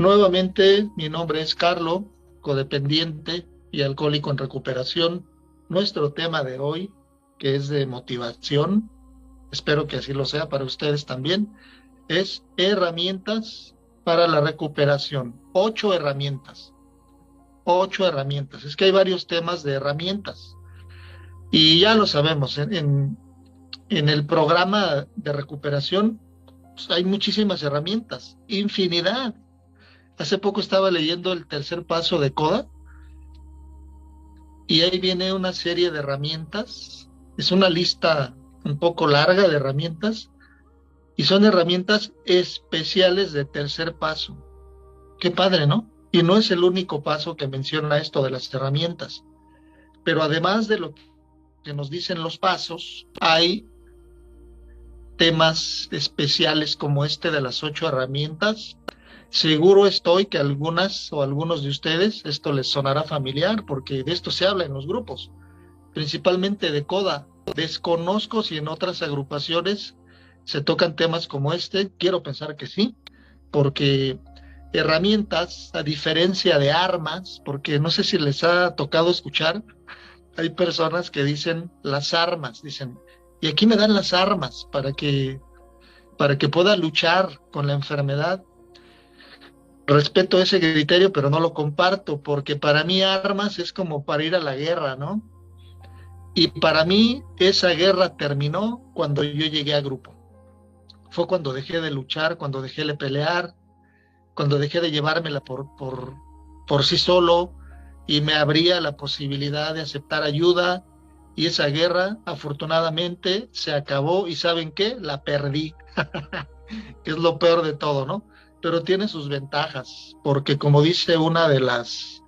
Nuevamente, mi nombre es Carlo, codependiente y alcohólico en recuperación. Nuestro tema de hoy, que es de motivación, espero que así lo sea para ustedes también, es herramientas para la recuperación. 8 herramientas, 8 herramientas. Es que hay varios temas de herramientas y ya lo sabemos, en el programa de recuperación pues, hay muchísimas herramientas, infinidad. Hace poco estaba leyendo el tercer paso de Coda y ahí viene una serie de herramientas. Es una lista un poco larga de herramientas y son herramientas especiales de tercer paso. Qué padre, ¿no? Y no es el único paso que menciona esto de las herramientas, pero además de lo que nos dicen los pasos, hay temas especiales como este de las 8 herramientas. Seguro estoy que algunas o algunos de ustedes esto les sonará familiar porque de esto se habla en los grupos, principalmente de CODA. Desconozco si en otras agrupaciones se tocan temas como este, quiero pensar que sí, porque herramientas, a diferencia de armas, porque no sé si les ha tocado escuchar, hay personas que dicen las armas, dicen, y aquí me dan las armas para que pueda luchar con la enfermedad. Respeto ese criterio, pero no lo comparto, porque para mí armas es como para ir a la guerra, ¿no? Y para mí esa guerra terminó cuando yo llegué a grupo. Fue cuando dejé de luchar, cuando dejé de pelear, cuando dejé de llevármela por sí solo y me abría la posibilidad de aceptar ayuda. Y esa guerra, afortunadamente, se acabó y ¿saben qué? La perdí, que es lo peor de todo, ¿no? Pero tiene sus ventajas, porque como dice una de las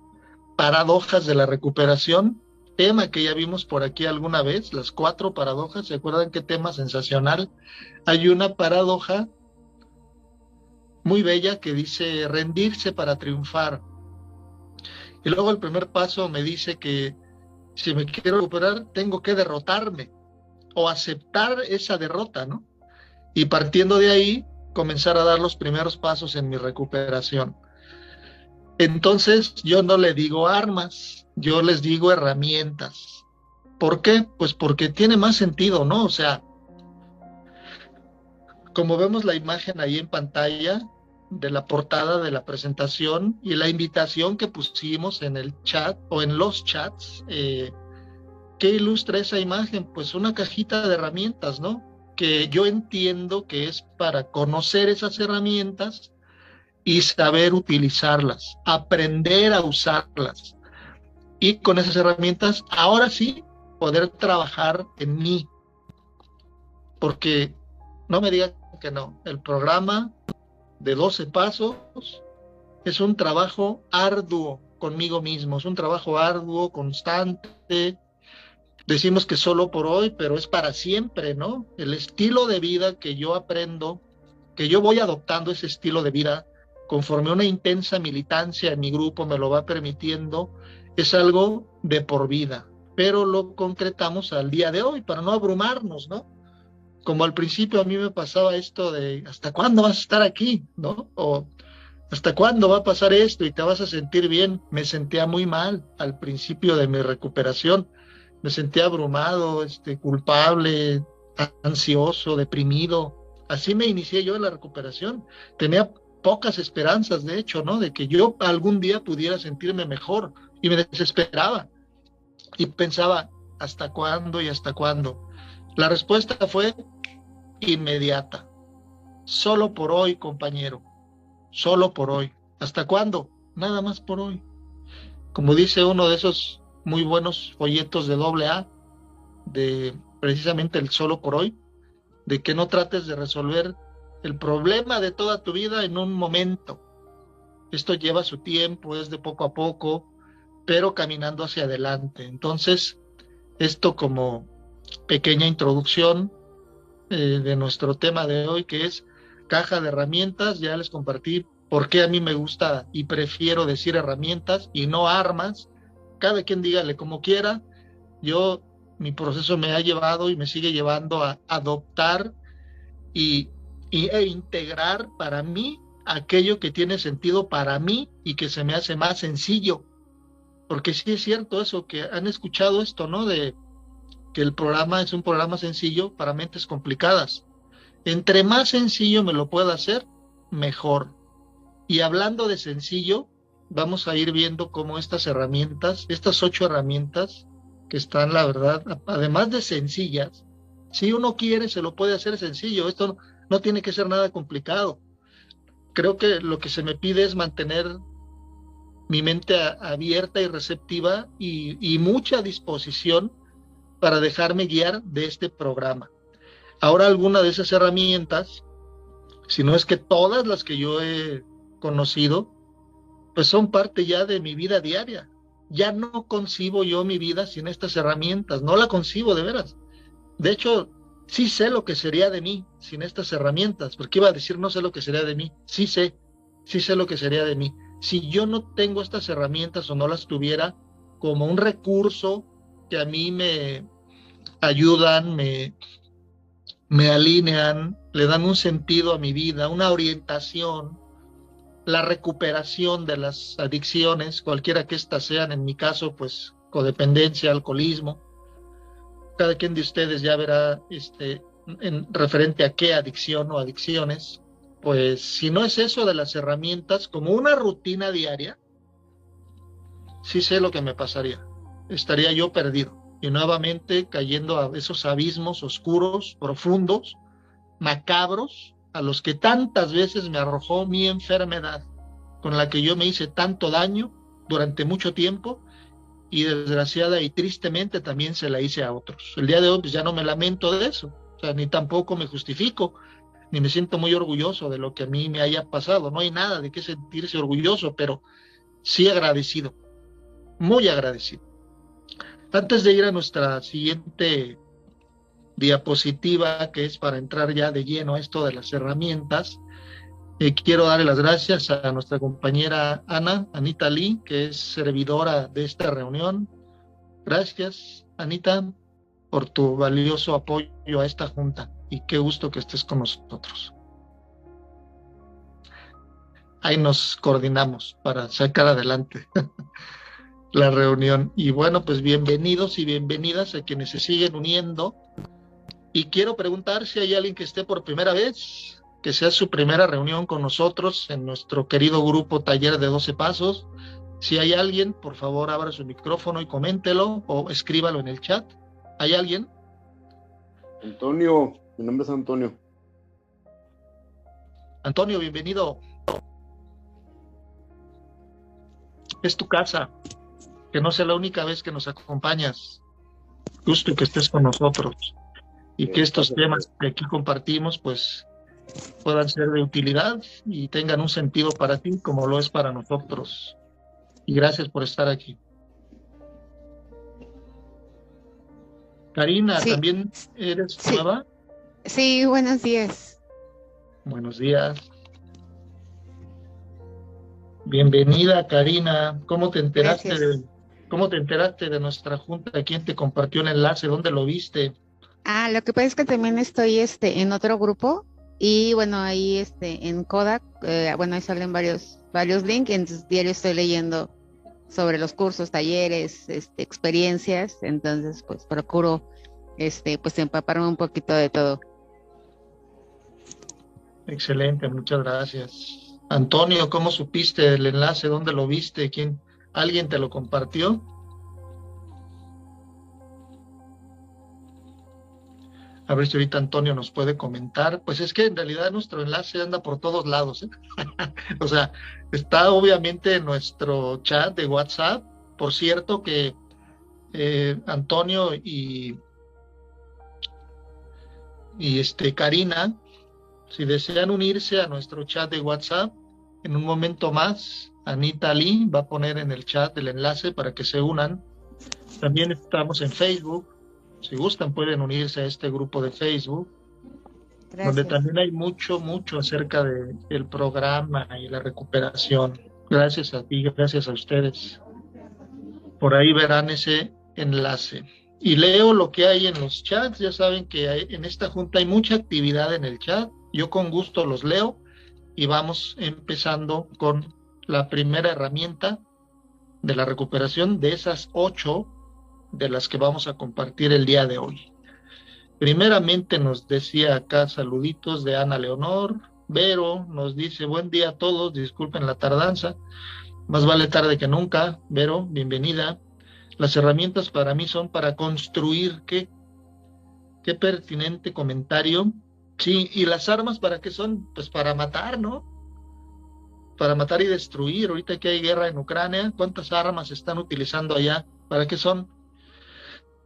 paradojas de la recuperación, tema que ya vimos por aquí alguna vez, las 4 paradojas, ¿se acuerdan qué tema sensacional? Hay una paradoja muy bella que dice rendirse para triunfar. Y luego el primer paso me dice que si me quiero recuperar, tengo que derrotarme o aceptar esa derrota, ¿no? Y partiendo de ahí, comenzar a dar los primeros pasos en mi recuperación. Entonces, yo no le digo armas, yo les digo herramientas. ¿Por qué? Pues porque tiene más sentido, ¿no? O sea, como vemos la imagen ahí en pantalla de la portada de la presentación y la invitación que pusimos en el chat o en los chats, ¿qué ilustra esa imagen? Pues una cajita de herramientas, ¿no? Que yo entiendo que es para conocer esas herramientas y saber utilizarlas, aprender a usarlas. Y con esas herramientas, ahora sí, poder trabajar en mí, porque no me digan que no, el programa de 12 pasos es un trabajo arduo conmigo mismo, es un trabajo arduo, constante. Decimos que solo por hoy, pero es para siempre, ¿no? El estilo de vida que yo aprendo, que yo voy adoptando ese estilo de vida conforme una intensa militancia en mi grupo me lo va permitiendo, es algo de por vida, pero lo concretamos al día de hoy para no abrumarnos, ¿no? Como al principio a mí me pasaba esto de ¿hasta cuándo vas a estar aquí? ¿No? O ¿hasta cuándo va a pasar esto y te vas a sentir bien? Me sentía muy mal al principio de mi recuperación. Me sentía abrumado, culpable, ansioso, deprimido. Así me inicié yo en la recuperación. Tenía pocas esperanzas, de hecho, ¿no? De que yo algún día pudiera sentirme mejor y me desesperaba y pensaba, ¿hasta cuándo y hasta cuándo? La respuesta fue inmediata. Solo por hoy, compañero. Solo por hoy. ¿Hasta cuándo? Nada más por hoy. Como dice uno de esos muy buenos folletos de doble A, de precisamente el solo por hoy, de que no trates de resolver el problema de toda tu vida en un momento. Esto lleva su tiempo, es de poco a poco, pero caminando hacia adelante. Entonces, esto como pequeña introducción de nuestro tema de hoy, que es caja de herramientas. Ya les compartí por qué a mí me gusta y prefiero decir herramientas y no armas. Cada quien dígale como quiera. Yo, mi proceso me ha llevado y me sigue llevando a adoptar y, e integrar para mí aquello que tiene sentido para mí y que se me hace más sencillo. Porque sí es cierto eso, que han escuchado esto, ¿no? De que el programa es un programa sencillo para mentes complicadas. Entre más sencillo me lo pueda hacer, mejor. Y hablando de sencillo, vamos a ir viendo cómo estas herramientas, estas 8 herramientas que están, la verdad, además de sencillas, si uno quiere, se lo puede hacer sencillo. Esto no tiene que ser nada complicado. Creo que lo que se me pide es mantener mi mente abierta y receptiva y mucha disposición para dejarme guiar de este programa. Ahora, alguna de esas herramientas, si no es que todas las que yo he conocido, pues son parte ya de mi vida diaria. Ya no concibo yo mi vida sin estas herramientas, no la concibo de veras. De hecho, sí sé lo que sería de mí sin estas herramientas, porque iba a decir no sé lo que sería de mí, sí sé lo que sería de mí. Si yo no tengo estas herramientas o no las tuviera como un recurso que a mí me ayudan, me alinean, le dan un sentido a mi vida, una orientación, la recuperación de las adicciones, cualquiera que éstas sean, en mi caso, pues codependencia, alcoholismo. Cada quien de ustedes ya verá en referente a qué adicción o adicciones. Pues si no es eso de las herramientas, como una rutina diaria, sí sé lo que me pasaría. Estaría yo perdido y nuevamente cayendo a esos abismos oscuros, profundos, macabros, a los que tantas veces me arrojó mi enfermedad, con la que yo me hice tanto daño durante mucho tiempo y desgraciada y tristemente también se la hice a otros. El día de hoy pues ya no me lamento de eso, o sea, ni tampoco me justifico, ni me siento muy orgulloso de lo que a mí me haya pasado. No hay nada de qué sentirse orgulloso, pero sí agradecido, muy agradecido. Antes de ir a nuestra siguiente diapositiva, que es para entrar ya de lleno a esto de las herramientas, quiero darle las gracias a nuestra compañera Anita Lee, que es servidora de esta reunión. Gracias, Anita, por tu valioso apoyo a esta junta y qué gusto que estés con nosotros. Ahí nos coordinamos para sacar adelante la reunión. Y bueno, pues bienvenidos y bienvenidas a quienes se siguen uniendo. Y quiero preguntar si hay alguien que esté por primera vez, que sea su primera reunión con nosotros en nuestro querido grupo Taller de 12 Pasos. Si hay alguien, por favor, abra su micrófono y coméntelo o escríbalo en el chat. ¿Hay alguien? Antonio, mi nombre es Antonio. Antonio, bienvenido. Es tu casa, que no sea la única vez que nos acompañas. Gusto que estés con nosotros y que estos temas que aquí compartimos, pues, puedan ser de utilidad y tengan un sentido para ti como lo es para nosotros. Y gracias por estar aquí. Karina, Sí, ¿también eres sí, nueva? sí, buenos días. Buenos días. Bienvenida, Karina. ¿Cómo te enteraste Gracias. de nuestra junta? ¿Quién te compartió el enlace? ¿Dónde lo viste? Lo que pasa es que también estoy en otro grupo y bueno, ahí en Kodak, bueno, ahí salen varios links, entonces diario estoy leyendo sobre los cursos, talleres, experiencias, entonces pues procuro pues empaparme un poquito de todo. Excelente, muchas gracias. Antonio, ¿cómo supiste el enlace? ¿Dónde lo viste? ¿Alguien te lo compartió? A ver si ahorita Antonio nos puede comentar. Pues es que en realidad nuestro enlace anda por todos lados, ¿eh? O sea, está obviamente en nuestro chat de WhatsApp. Por cierto que Antonio y Karina, si desean unirse a nuestro chat de WhatsApp, en un momento más, Anita Lee va a poner en el chat el enlace para que se unan. También estamos en Facebook. Si gustan, pueden unirse a este grupo de Facebook, donde Gracias. también hay mucho acerca del programa y la recuperación. Gracias a ti, gracias a ustedes. Por ahí verán ese enlace. Y leo lo que hay en los chats. Ya saben que en esta junta hay mucha actividad en el chat. Yo con gusto los leo y vamos empezando con la primera herramienta de la recuperación de esas 8 de las que vamos a compartir el día de hoy. Primeramente nos decía acá saluditos de Ana Leonor. Vero nos dice buen día a todos, disculpen la tardanza, más vale tarde que nunca. Vero, bienvenida. Las herramientas para mí son para construir. Qué pertinente comentario. Sí, ¿y las armas para qué son? Pues para matar, ¿no? Para matar y destruir. Ahorita que hay guerra en Ucrania, ¿cuántas armas están utilizando allá? ¿Para qué son?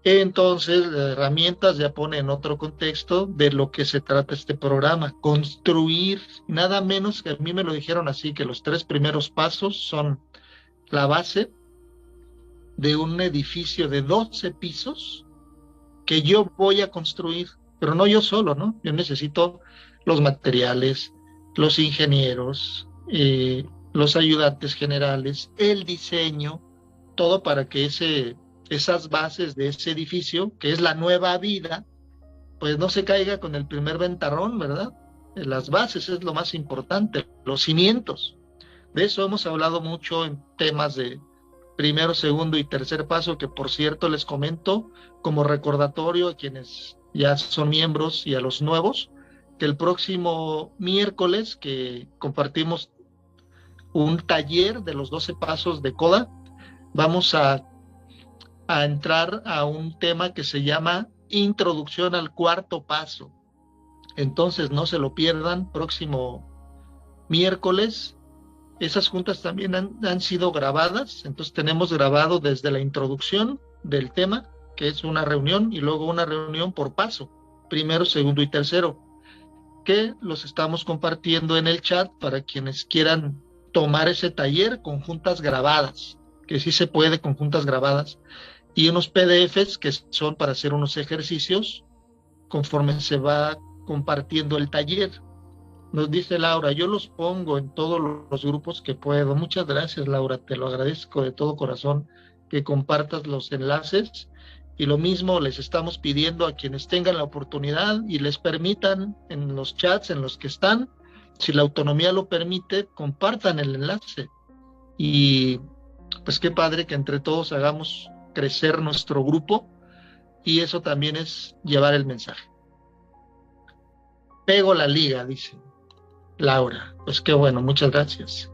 Entonces, las herramientas ya pone en otro contexto de lo que se trata este programa. Construir, nada menos que a mí me lo dijeron así, que los 3 primeros pasos son la base de un edificio de 12 pisos que yo voy a construir, pero no yo solo, ¿no? Yo necesito los materiales, los ingenieros, los ayudantes generales, el diseño, todo para que esas bases de ese edificio, que es la nueva vida, pues no se caiga con el primer ventarrón, ¿verdad? Las bases es lo más importante, los cimientos. De eso hemos hablado mucho en temas de primero, segundo y tercer paso, que por cierto les comento como recordatorio a quienes ya son miembros y a los nuevos, que el próximo miércoles que compartimos un taller de los 12 pasos de CODA, vamos a entrar a un tema que se llama Introducción al cuarto paso. Entonces no se lo pierdan, próximo miércoles. Esas juntas también han sido grabadas, entonces tenemos grabado desde la introducción del tema, que es una reunión, y luego una reunión por paso, primero, segundo y tercero, que los estamos compartiendo en el chat para quienes quieran tomar ese taller con juntas grabadas, que sí se puede con juntas grabadas, y unos PDFs que son para hacer unos ejercicios conforme se va compartiendo el taller. Nos dice Laura, yo los pongo en todos los grupos que puedo. Muchas gracias, Laura, te lo agradezco de todo corazón que compartas los enlaces. Y lo mismo les estamos pidiendo a quienes tengan la oportunidad y les permitan en los chats en los que están, si la autonomía lo permite, compartan el enlace. Y pues qué padre que entre todos hagamos crecer nuestro grupo, y eso también es llevar el mensaje. Pego la liga, dice Laura. Pues qué bueno, muchas gracias.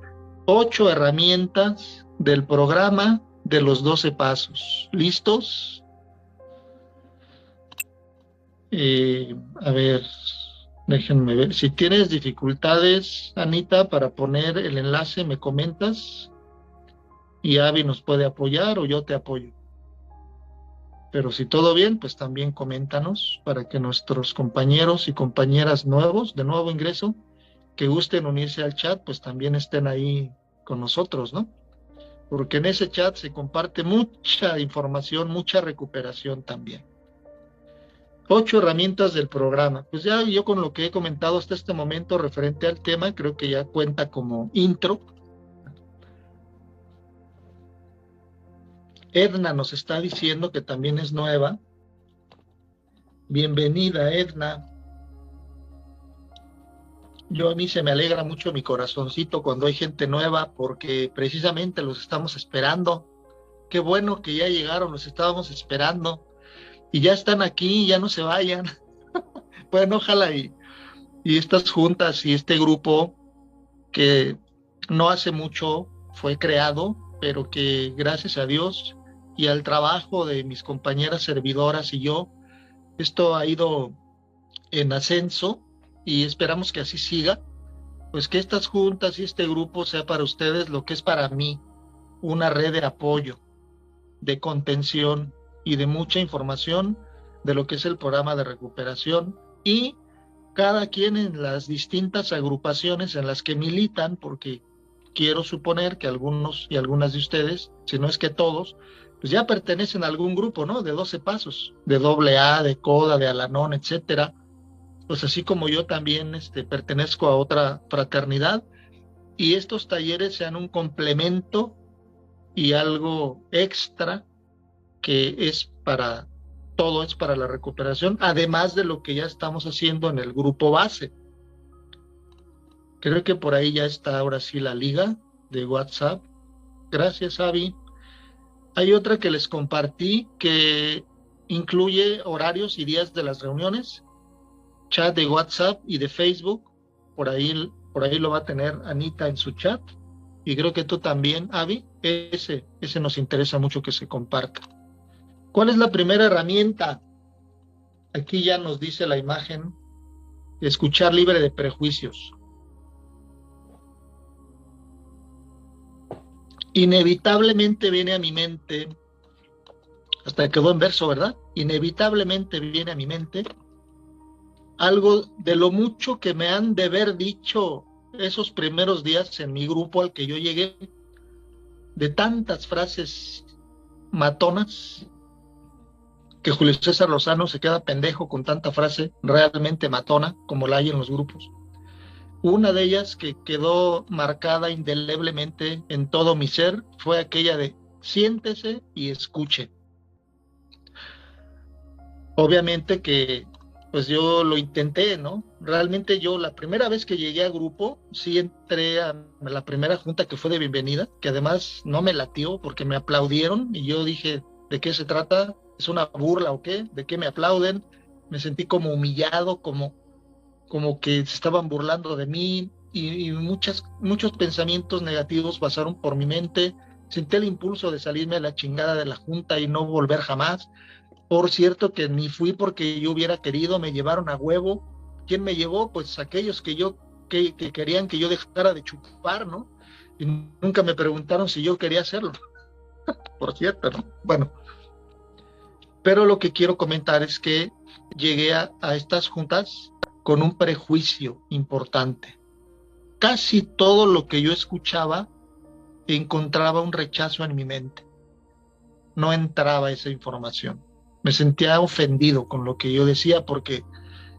8 herramientas del programa de los 12 pasos. ¿Listos? A ver, déjenme ver. Si tienes dificultades, Anita, para poner el enlace, me comentas y Avi nos puede apoyar o yo te apoyo. Pero si todo bien, pues también coméntanos para que nuestros compañeros y compañeras nuevos, de nuevo ingreso, que gusten unirse al chat, pues también estén ahí con nosotros, ¿no? Porque en ese chat se comparte mucha información, mucha recuperación también. 8 herramientas del programa. Pues ya yo con lo que he comentado hasta este momento referente al tema, creo que ya cuenta como intro. Edna nos está diciendo que también es nueva. Bienvenida, Edna. A mí se me alegra mucho mi corazoncito cuando hay gente nueva, porque precisamente los estamos esperando. Qué bueno que ya llegaron, los estábamos esperando. Y ya están aquí, ya no se vayan. Bueno, ojalá y estas juntas y este grupo que no hace mucho fue creado, pero que gracias a Dios y al trabajo de mis compañeras servidoras y yo, esto ha ido en ascenso y esperamos que así siga, pues que estas juntas y este grupo sea para ustedes lo que es para mí, una red de apoyo, de contención y de mucha información de lo que es el programa de recuperación, y cada quien en las distintas agrupaciones en las que militan, porque quiero suponer que algunos y algunas de ustedes, si no es que todos, pues ya pertenecen a algún grupo, ¿no? De 12 pasos, de AA, de CODA, de Al-Anon, etcétera. Pues así como yo también pertenezco a otra fraternidad, y estos talleres sean un complemento y algo extra que es para todo, es para la recuperación, además de lo que ya estamos haciendo en el grupo base. Creo que por ahí ya está ahora sí la liga de WhatsApp. Gracias, Avi. Hay otra que les compartí que incluye horarios y días de las reuniones, chat de WhatsApp y de Facebook. Por ahí lo va a tener Anita en su chat. Y creo que tú también, Avi. Ese nos interesa mucho que se comparta. ¿Cuál es la primera herramienta? Aquí ya nos dice la imagen, escuchar libre de prejuicios. Inevitablemente viene a mi mente, hasta quedó en verso, ¿verdad? Inevitablemente viene a mi mente algo de lo mucho que me han de haber dicho esos primeros días en mi grupo al que yo llegué, de tantas frases matonas, que Julio César Lozano se queda pendejo con tanta frase realmente matona como la hay en los grupos. Una de ellas que quedó marcada indeleblemente en todo mi ser fue aquella de siéntese y escuche. Obviamente que pues yo lo intenté, ¿no? Realmente yo la primera vez que llegué al grupo, sí entré a la primera junta que fue de bienvenida, que además no me latió porque me aplaudieron y yo dije, ¿de qué se trata? ¿Es una burla o qué? ¿De qué me aplauden? Me sentí como humillado, como que se estaban burlando de mí y muchos pensamientos negativos pasaron por mi mente. Sentí el impulso de salirme a la chingada de la junta y no volver jamás. Por cierto que ni fui porque yo hubiera querido, me llevaron a huevo. ¿Quién me llevó? Pues aquellos que querían que yo dejara de chupar, ¿no? Y nunca me preguntaron si yo quería hacerlo, por cierto, ¿no? Bueno, pero lo que quiero comentar es que llegué a estas juntas con un prejuicio importante. Casi todo lo que yo escuchaba encontraba un rechazo en mi mente. No entraba esa información. Me sentía ofendido con lo que yo decía porque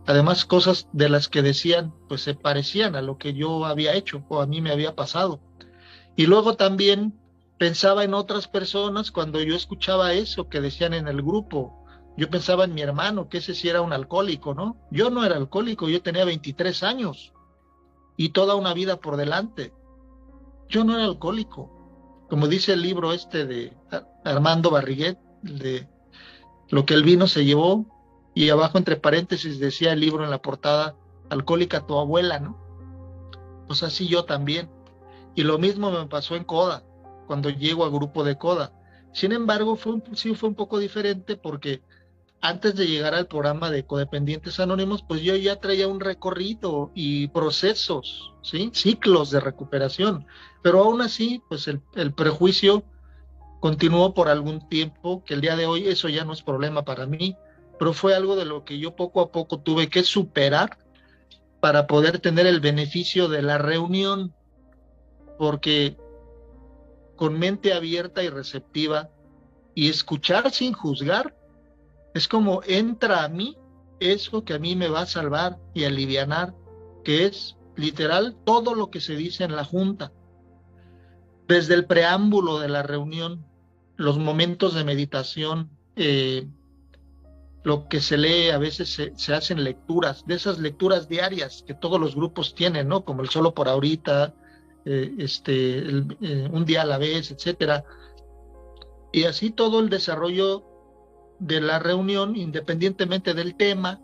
además cosas de las que decían pues se parecían a lo que yo había hecho o a mí me había pasado. Y luego también pensaba en otras personas cuando yo escuchaba eso que decían en el grupo. Yo pensaba en mi hermano, que ese sí era un alcohólico, ¿no? Yo no era alcohólico, yo tenía 23 años y toda una vida por delante. Yo no era alcohólico. Como dice el libro este de Armando Barriguet, de Lo que el vino se llevó, y abajo entre paréntesis decía el libro en la portada, alcohólica tu abuela, ¿no? Pues así yo también. Y lo mismo me pasó en Coda, cuando llego al grupo de Coda. Sin embargo, sí fue un poco diferente porque antes de llegar al programa de Codependientes Anónimos, pues yo ya traía un recorrido y procesos, ¿sí? Ciclos de recuperación. Pero aún así, pues el prejuicio continuó por algún tiempo, que el día de hoy eso ya no es problema para mí, pero fue algo de lo que yo poco a poco tuve que superar para poder tener el beneficio de la reunión, porque con mente abierta y receptiva y escuchar sin juzgar, es como entra a mí eso que a mí me va a salvar y alivianar, que es literal todo lo que se dice en la junta. Desde el preámbulo de la reunión, los momentos de meditación, lo que se lee, a veces se hacen lecturas, de esas lecturas diarias que todos los grupos tienen, ¿no? Como el Solo por Ahorita, un día a la vez, etcétera. Y así todo el desarrollo de la reunión, independientemente del tema,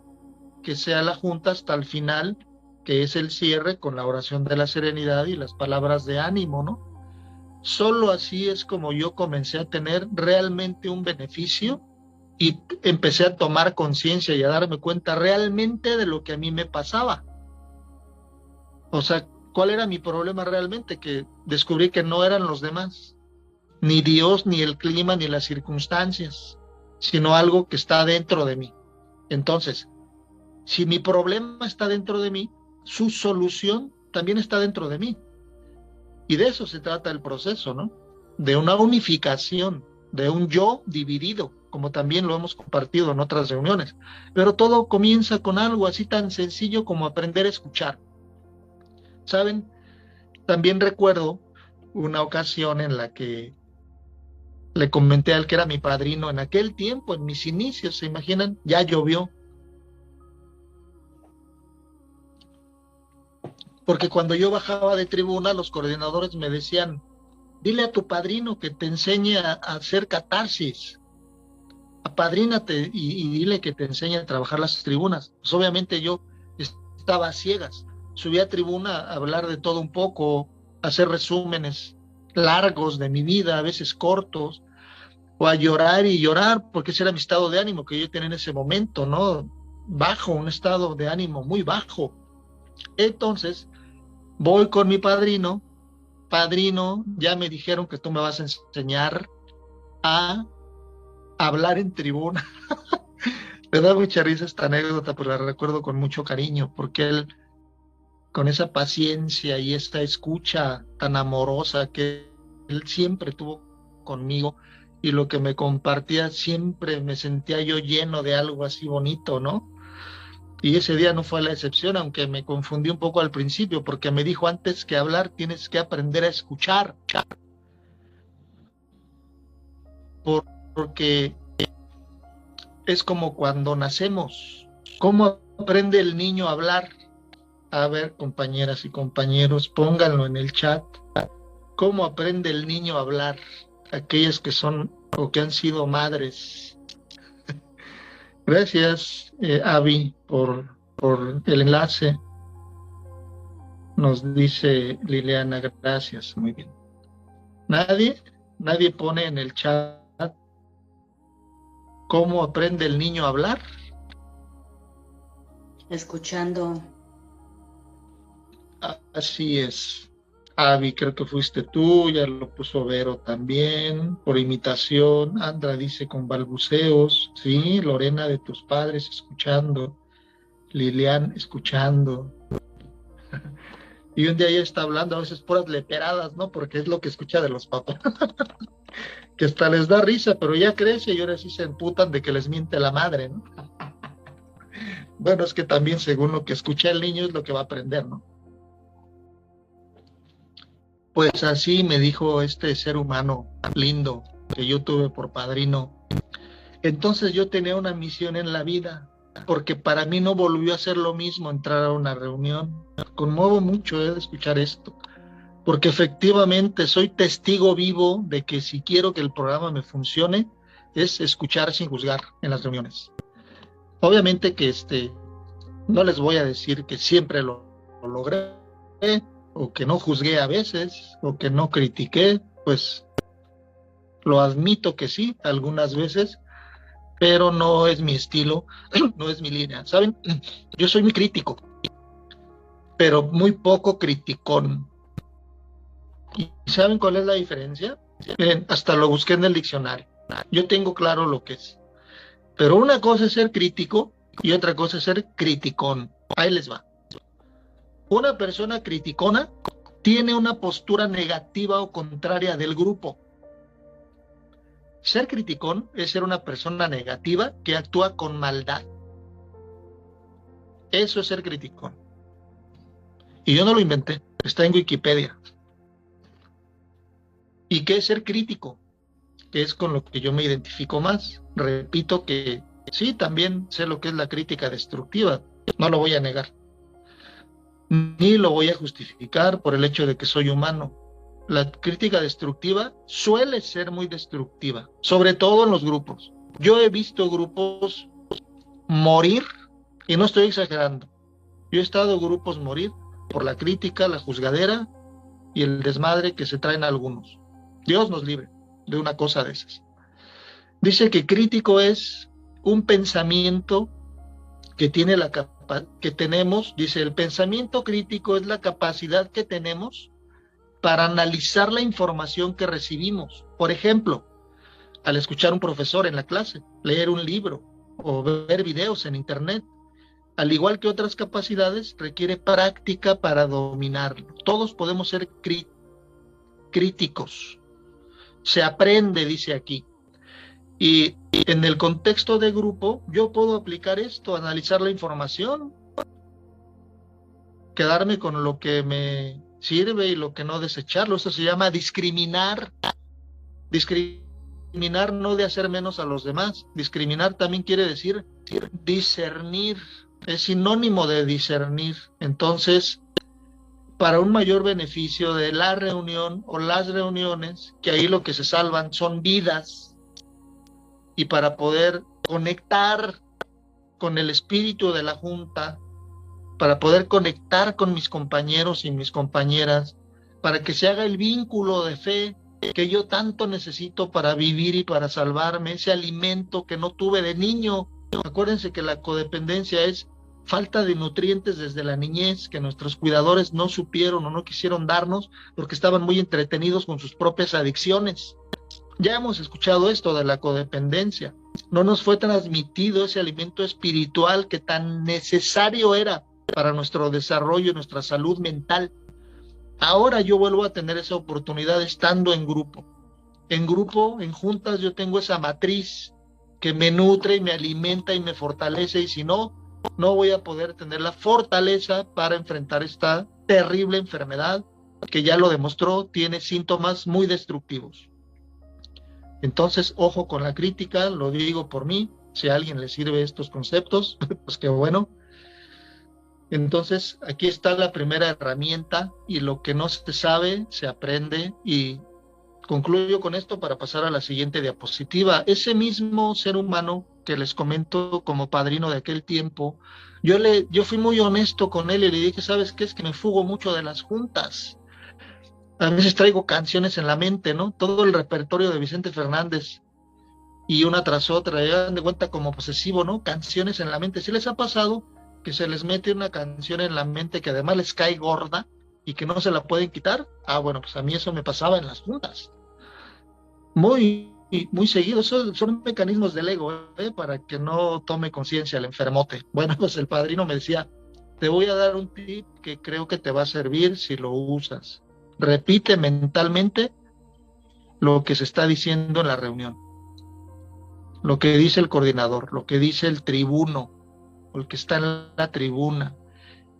que sea la junta hasta el final, que es el cierre con la oración de la serenidad y las palabras de ánimo, ¿no? Solo así es como yo comencé a tener realmente un beneficio y empecé a tomar conciencia y a darme cuenta realmente de lo que a mí me pasaba. O sea, ¿cuál era mi problema realmente? Que descubrí que no eran los demás, ni Dios, ni el clima, ni las circunstancias, sino algo que está dentro de mí. Entonces, si mi problema está dentro de mí, su solución también está dentro de mí. Y de eso se trata el proceso, ¿no? De una unificación, de un yo dividido, como también lo hemos compartido en otras reuniones. Pero todo comienza con algo así tan sencillo como aprender a escuchar. ¿Saben? También recuerdo una ocasión en la que le comenté al que era mi padrino en aquel tiempo, en mis inicios, ¿se imaginan? Ya llovió. porque cuando yo bajaba de tribuna, los coordinadores me decían, dile a tu padrino que te enseñe a hacer catarsis, apadrínate y dile que te enseñe a trabajar las tribunas. Pues obviamente yo estaba a ciegas, subí a tribuna a hablar de todo un poco, a hacer resúmenes largos de mi vida, a veces cortos, o a llorar y llorar, porque ese era mi estado de ánimo que yo tenía en ese momento, ¿no? Bajo, un estado de ánimo muy bajo. Entonces, voy con mi padrino, ya me dijeron que tú me vas a enseñar a hablar en tribuna. Me da mucha risa esta anécdota, pero la recuerdo con mucho cariño, porque él, con esa paciencia y esta escucha tan amorosa que él siempre tuvo conmigo, y lo que me compartía, siempre me sentía yo lleno de algo así bonito, ¿no? Y ese día no fue la excepción, aunque me confundí un poco al principio, porque me dijo, antes que hablar tienes que aprender a escuchar, porque es como cuando nacemos. ¿Cómo aprende el niño a hablar? A ver, compañeras y compañeros, pónganlo en el chat. ¿Cómo aprende el niño a hablar? Aquellas que son o que han sido madres. Gracias, Avi, por el enlace. Nos dice Liliana, gracias, muy bien. Nadie pone en el chat cómo aprende el niño a hablar. Escuchando. Así es. Avi, creo que fuiste tú, ya lo puso Vero también, por imitación. Andra dice con balbuceos, sí, Lorena de tus padres escuchando, Lilian escuchando. Y un día ella está hablando, a veces puras leperadas, ¿no? Porque es lo que escucha de los papás. Que hasta les da risa, pero ya crece y ahora sí se emputan de que les miente la madre, ¿no? Bueno, es que también según lo que escucha el niño es lo que va a aprender, ¿no? Pues así me dijo este ser humano lindo que yo tuve por padrino. Entonces yo tenía una misión en la vida, porque para mí no volvió a ser lo mismo entrar a una reunión. Conmuevo mucho de escuchar esto, porque efectivamente soy testigo vivo de que si quiero que el programa me funcione, es escuchar sin juzgar en las reuniones. Obviamente que no les voy a decir que siempre lo logré, o que no juzgué a veces, o que no critiqué, pues lo admito que sí, algunas veces, pero no es mi estilo, no es mi línea, ¿saben? Yo soy muy crítico, pero muy poco criticón. ¿Y saben cuál es la diferencia? Miren, hasta lo busqué en el diccionario. Yo tengo claro lo que es. Pero una cosa es ser crítico y otra cosa es ser criticón. Ahí les va. Una persona criticona tiene una postura negativa o contraria del grupo. Ser criticón es ser una persona negativa que actúa con maldad. Eso es ser criticón. Y yo no lo inventé, está en Wikipedia. ¿Y qué es ser crítico? Que es con lo que yo me identifico más. Repito que sí, también sé lo que es la crítica destructiva, no lo voy a negar. Ni lo voy a justificar por el hecho de que soy humano. La crítica destructiva suele ser muy destructiva, sobre todo en los grupos. Yo he visto grupos morir, y no estoy exagerando. Yo he estado grupos morir por la crítica, la juzgadera y el desmadre que se traen algunos. Dios nos libre de una cosa de esas. Dice que crítico es un pensamiento que tiene que tenemos, dice, el pensamiento crítico es la capacidad que tenemos para analizar la información que recibimos. Por ejemplo, al escuchar a un profesor en la clase, leer un libro o ver videos en internet, al igual que otras capacidades, requiere práctica para dominarlo. Todos podemos ser críticos. Se aprende, dice aquí. Y en el contexto de grupo, yo puedo aplicar esto, analizar la información, quedarme con lo que me sirve y lo que no, desecharlo. Eso se llama discriminar. Discriminar no de hacer menos a los demás. Discriminar también quiere decir discernir. Es sinónimo de discernir. Entonces, para un mayor beneficio de la reunión o las reuniones, que ahí lo que se salvan son vidas, y para poder conectar con el espíritu de la Junta, para poder conectar con mis compañeros y mis compañeras, para que se haga el vínculo de fe que yo tanto necesito para vivir y para salvarme, ese alimento que no tuve de niño. Acuérdense que la codependencia es falta de nutrientes desde la niñez, que nuestros cuidadores no supieron o no quisieron darnos porque estaban muy entretenidos con sus propias adicciones. Ya hemos escuchado esto de la codependencia. No nos fue transmitido ese alimento espiritual que tan necesario era para nuestro desarrollo y nuestra salud mental. Ahora yo vuelvo a tener esa oportunidad estando en grupo. En grupo, en juntas, yo tengo esa matriz que me nutre y me alimenta y me fortalece, y si no, no voy a poder tener la fortaleza para enfrentar esta terrible enfermedad que ya lo demostró, tiene síntomas muy destructivos. Entonces, ojo con la crítica, lo digo por mí, si a alguien le sirve estos conceptos, pues qué bueno. Entonces, aquí está la primera herramienta, y lo que no se sabe, se aprende, y concluyo con esto para pasar a la siguiente diapositiva. Ese mismo ser humano que les comento como padrino de aquel tiempo, yo fui muy honesto con él y le dije, ¿sabes qué? Es que me fugo mucho de las juntas. A veces traigo canciones en la mente, ¿no? Todo el repertorio de Vicente Fernández, y una tras otra, ya dan de cuenta como posesivo, ¿no? Canciones en la mente. ¿Sí les ha pasado que se les mete una canción en la mente que además les cae gorda y que no se la pueden quitar? Ah, bueno, pues a mí eso me pasaba en las juntas. Muy, muy seguido. Son mecanismos del ego, para que no tome conciencia el enfermote. Bueno, pues el padrino me decía, te voy a dar un tip que creo que te va a servir si lo usas. Repite mentalmente lo que se está diciendo en la reunión, lo que dice el coordinador, lo que dice el tribuno, o el que está en la tribuna.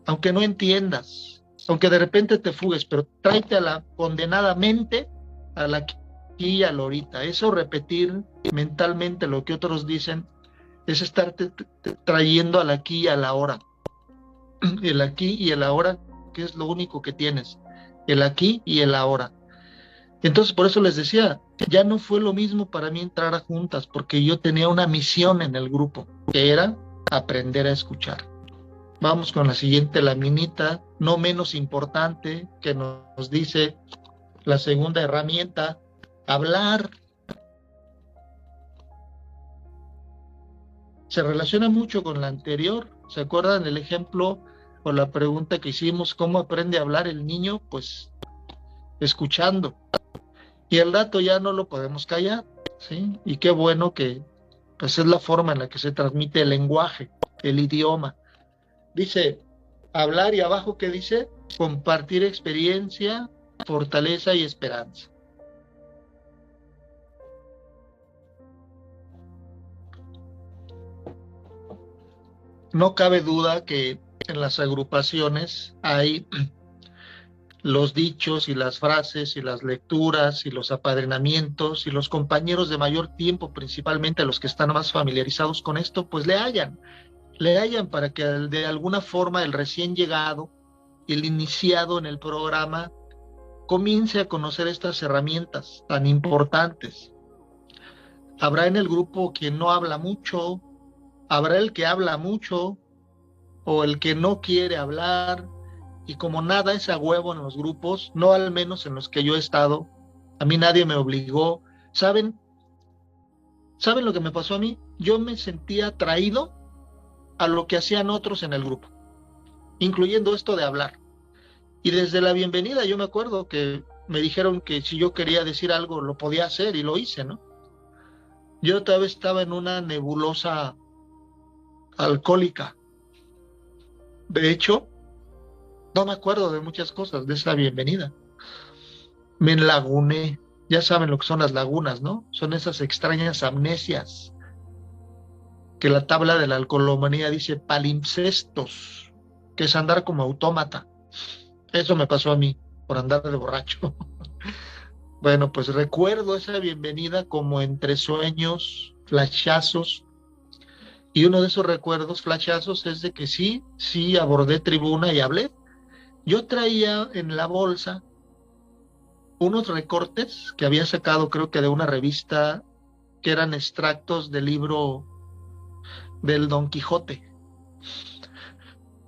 Aunque no entiendas, aunque de repente te fugues, pero tráete a la condenada mente a la aquí y a la ahorita. Eso, repetir mentalmente lo que otros dicen, es estarte trayendo al aquí y a la ahora. El aquí y el ahora, que es lo único que tienes. El aquí y el ahora. Entonces, por eso les decía, ya no fue lo mismo para mí entrar a juntas, porque yo tenía una misión en el grupo, que era aprender a escuchar. Vamos con la siguiente laminita, no menos importante, que nos dice la segunda herramienta, hablar. Se relaciona mucho con la anterior. ¿Se acuerdan el ejemplo o la pregunta que hicimos? ¿Cómo aprende a hablar el niño? Pues escuchando. Y el dato ya no lo podemos callar, ¿sí? Y qué bueno que pues es la forma en la que se transmite el lenguaje, el idioma. Dice, hablar, y abajo, ¿qué dice? Compartir experiencia, fortaleza y esperanza. No cabe duda que en las agrupaciones hay los dichos y las frases y las lecturas y los apadrinamientos, y los compañeros de mayor tiempo, principalmente los que están más familiarizados con esto, pues le hallan para que de alguna forma el recién llegado, el iniciado en el programa, comience a conocer estas herramientas tan importantes. Habrá en el grupo quien no habla mucho, habrá el que habla mucho o el que no quiere hablar, y como nada es a huevo en los grupos, no al menos en los que yo he estado, a mí nadie me obligó. ¿Saben lo que me pasó a mí? Yo me sentía atraído a lo que hacían otros en el grupo, incluyendo esto de hablar. Y desde la bienvenida yo me acuerdo que me dijeron que si yo quería decir algo lo podía hacer, y lo hice, ¿no? Yo todavía estaba en una nebulosa alcohólica. De hecho, no me acuerdo de muchas cosas de esa bienvenida. Me enlaguné. Ya saben lo que son las lagunas, ¿no? Son esas extrañas amnesias que la tabla de la alcoholomanía dice palimpsestos, que es andar como autómata. Eso me pasó a mí por andar de borracho. Bueno, pues recuerdo esa bienvenida como entre sueños, flashazos, y uno de esos recuerdos, flashazos, es de que sí abordé tribuna y hablé. Yo traía en la bolsa unos recortes que había sacado, creo que de una revista, que eran extractos del libro del Don Quijote,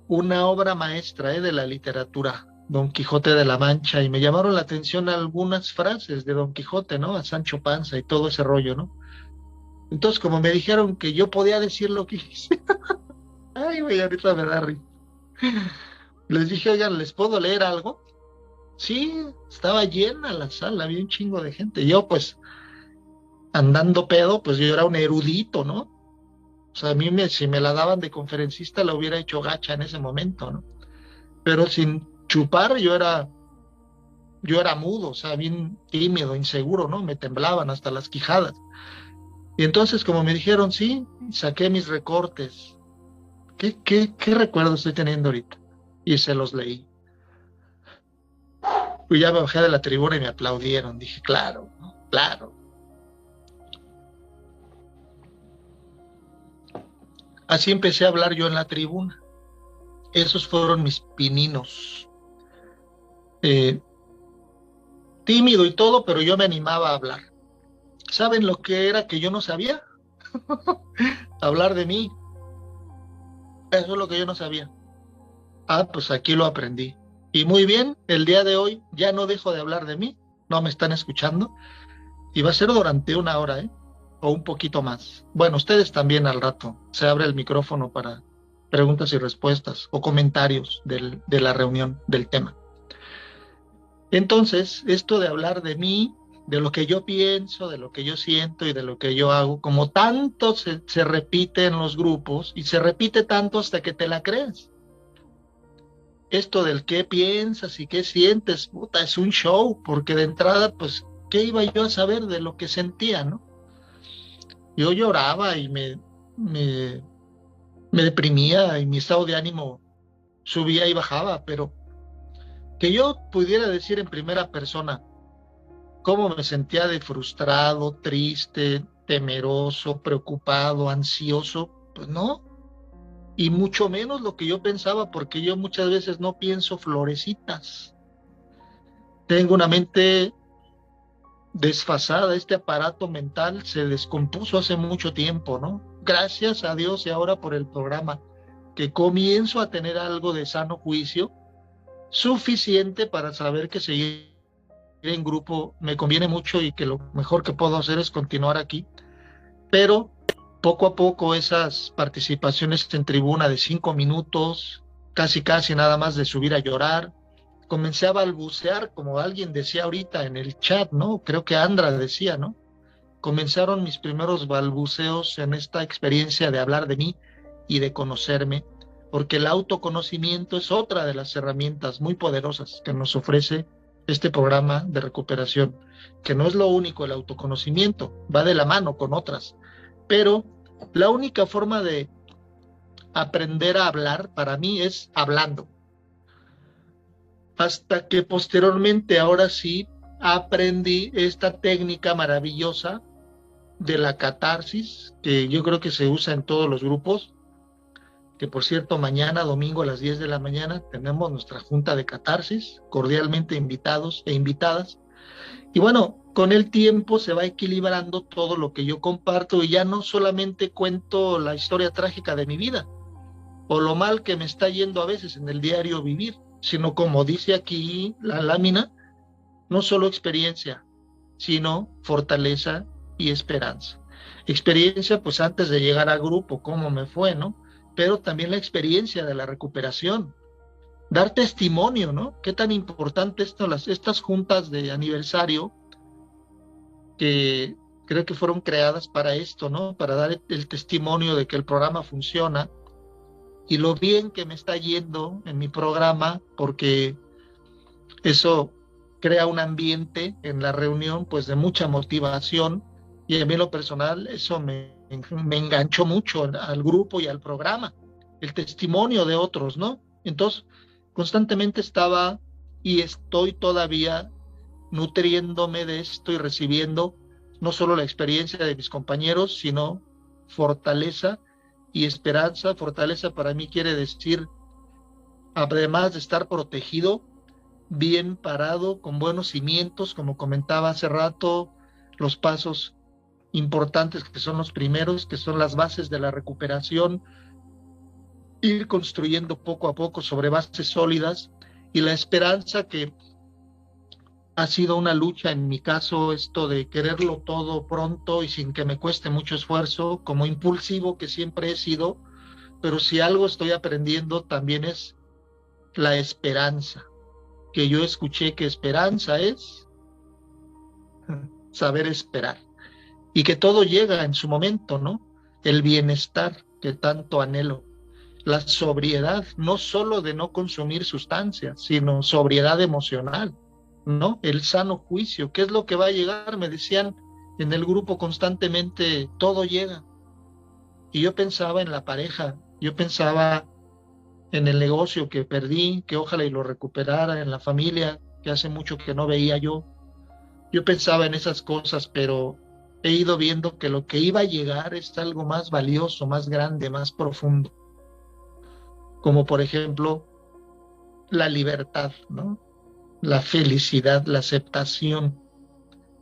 una obra maestra de la literatura, Don Quijote de la Mancha, y me llamaron la atención algunas frases de Don Quijote, ¿no? A Sancho Panza y todo ese rollo, ¿no? Entonces, como me dijeron que yo podía decir lo que hice, ay, güey, ahorita me da risa. Les dije, oigan, ¿les puedo leer algo? Sí, estaba llena la sala, había un chingo de gente. Yo, pues, andando pedo, pues yo era un erudito, ¿no? O sea, si me la daban de conferencista, la hubiera hecho gacha en ese momento, ¿no? Pero sin chupar, yo era mudo, o sea, bien tímido, inseguro, ¿no? Me temblaban hasta las quijadas. Y entonces, como me dijeron, sí, saqué mis recortes. ¿Qué recuerdo estoy teniendo ahorita? Y se los leí. Pues ya me bajé de la tribuna y me aplaudieron. Dije, claro, ¿no? Claro. Así empecé a hablar yo en la tribuna. Esos fueron mis pininos. Eh, Tímido y todo, pero yo me animaba a hablar. ¿Saben lo que era que yo no sabía? Hablar de mí. Eso es lo que yo no sabía. Ah, pues aquí lo aprendí. Y muy bien, el día de hoy ya no dejo de hablar de mí. No me están escuchando. Y va a ser durante una hora, ¿eh? O un poquito más. Bueno, ustedes también al rato. Se abre el micrófono para preguntas y respuestas o comentarios de la reunión, del tema. Entonces, esto de hablar de mí, de lo que yo pienso, de lo que yo siento y de lo que yo hago, como tanto se repite en los grupos y se repite tanto hasta que te la crees. Esto del qué piensas y qué sientes, puta, es un show, porque de entrada, pues, ¿qué iba yo a saber de lo que sentía, no? Yo lloraba y me, me deprimía y mi estado de ánimo subía y bajaba, pero que yo pudiera decir en primera persona cómo me sentía de frustrado, triste, temeroso, preocupado, ansioso, pues no, y mucho menos lo que yo pensaba, porque yo muchas veces no pienso florecitas. Tengo una mente desfasada, este aparato mental se descompuso hace mucho tiempo, ¿no? Gracias a Dios y ahora por el programa, que comienzo a tener algo de sano juicio, suficiente para saber que seguir en grupo me conviene mucho y que lo mejor que puedo hacer es continuar aquí, pero poco a poco esas participaciones en tribuna de 5 minutos, casi nada más de subir a llorar, comencé a balbucear, como alguien decía ahorita en el chat, ¿no? Creo que Andra decía, ¿no? Comenzaron mis primeros balbuceos en esta experiencia de hablar de mí y de conocerme, porque el autoconocimiento es otra de las herramientas muy poderosas que nos ofrece este programa de recuperación, que no es lo único el autoconocimiento, va de la mano con otras, pero la única forma de aprender a hablar para mí es hablando, hasta que posteriormente, ahora sí, aprendí esta técnica maravillosa de la catarsis, que yo creo que se usa en todos los grupos, que por cierto, mañana, domingo a las 10 de la mañana, tenemos nuestra junta de catarsis, cordialmente invitados e invitadas. Y bueno, con el tiempo se va equilibrando todo lo que yo comparto y ya no solamente cuento la historia trágica de mi vida o lo mal que me está yendo a veces en el diario vivir, sino como dice aquí la lámina, no solo experiencia, sino fortaleza y esperanza. Experiencia, pues antes de llegar al grupo, cómo me fue, ¿no? Pero también la experiencia de la recuperación, dar testimonio, ¿no? Qué tan importante estas juntas de aniversario que creo que fueron creadas para esto, ¿no? Para dar el testimonio de que el programa funciona y lo bien que me está yendo en mi programa, porque eso crea un ambiente en la reunión, pues de mucha motivación, y a mí en lo personal eso me enganchó mucho al grupo y al programa, el testimonio de otros, ¿no? Entonces, constantemente estaba y estoy todavía nutriéndome de esto y recibiendo no solo la experiencia de mis compañeros, sino fortaleza y esperanza. Fortaleza para mí quiere decir además de estar protegido, bien parado, con buenos cimientos, como comentaba hace rato, los pasos importantes que son los primeros, que son las bases de la recuperación, ir construyendo poco a poco sobre bases sólidas, y la esperanza, que ha sido una lucha en mi caso, esto de quererlo todo pronto y sin que me cueste mucho esfuerzo, como impulsivo que siempre he sido, pero si algo estoy aprendiendo también es la esperanza, que yo escuché que esperanza es saber esperar, y que todo llega en su momento, ¿no? El bienestar que tanto anhelo, la sobriedad, no solo de no consumir sustancias, sino sobriedad emocional, ¿no? El sano juicio, ¿qué es lo que va a llegar? Me decían en el grupo constantemente, todo llega. Y yo pensaba en la pareja, yo pensaba en el negocio que perdí, que ojalá y lo recuperara, en la familia que hace mucho que no veía yo. Yo pensaba en esas cosas, pero he ido viendo que lo que iba a llegar es algo más valioso, más grande, más profundo, como por ejemplo la libertad, ¿no? La felicidad, la aceptación,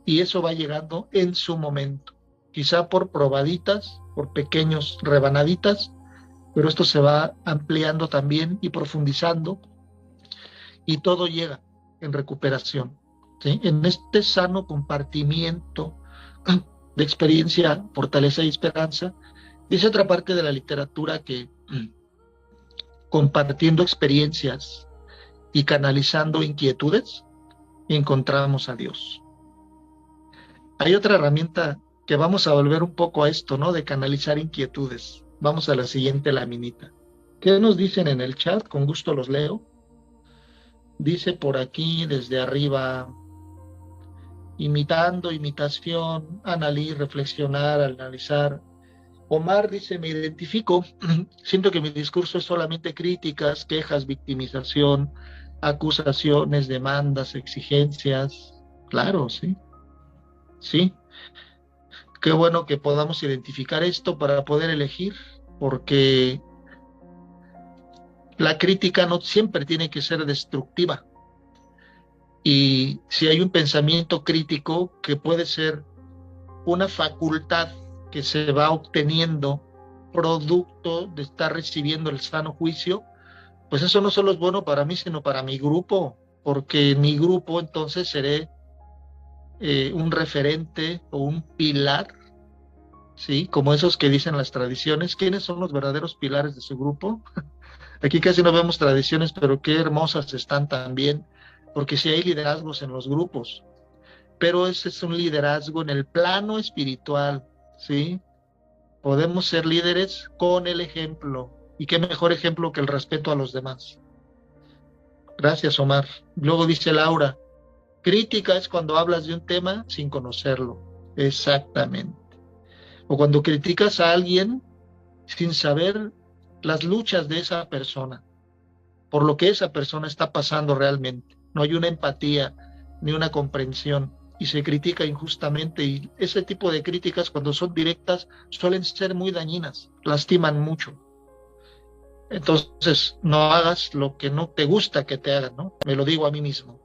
y eso va llegando en su momento, quizá por probaditas, por pequeños rebanaditas, pero esto se va ampliando también y profundizando, y todo llega en recuperación, ¿sí? En este sano compartimiento de experiencia, fortaleza y esperanza. Dice otra parte de la literatura que compartiendo experiencias y canalizando inquietudes, encontramos a Dios. Hay otra herramienta que vamos a volver un poco a esto, ¿no? De canalizar inquietudes. Vamos a la siguiente laminita. ¿Qué nos dicen en el chat? Con gusto los leo. Dice por aquí, desde arriba, imitando, imitación, reflexionar, analizar. Omar dice, me identifico, siento que mi discurso es solamente críticas, quejas, victimización, acusaciones, demandas, exigencias. Claro, sí, sí. Qué bueno que podamos identificar esto para poder elegir, porque la crítica no siempre tiene que ser destructiva. Y si hay un pensamiento crítico que puede ser una facultad que se va obteniendo producto de estar recibiendo el sano juicio, pues eso no solo es bueno para mí, sino para mi grupo, porque en mi grupo entonces seré un referente o un pilar, ¿sí? Como esos que dicen las tradiciones. ¿Quiénes son los verdaderos pilares de su grupo? Aquí casi no vemos tradiciones, pero qué hermosas están también, porque sí hay liderazgos en los grupos, pero ese es un liderazgo en el plano espiritual, ¿sí? Podemos ser líderes con el ejemplo, y qué mejor ejemplo que el respeto a los demás. Gracias, Omar. Luego dice Laura, crítica es cuando hablas de un tema sin conocerlo. Exactamente. O cuando criticas a alguien sin saber las luchas de esa persona, por lo que esa persona está pasando realmente. No hay una empatía ni una comprensión, y se critica injustamente, y ese tipo de críticas, cuando son directas, suelen ser muy dañinas, lastiman mucho. Entonces, no hagas lo que no te gusta que te hagan, ¿no? Me lo digo a mí mismo.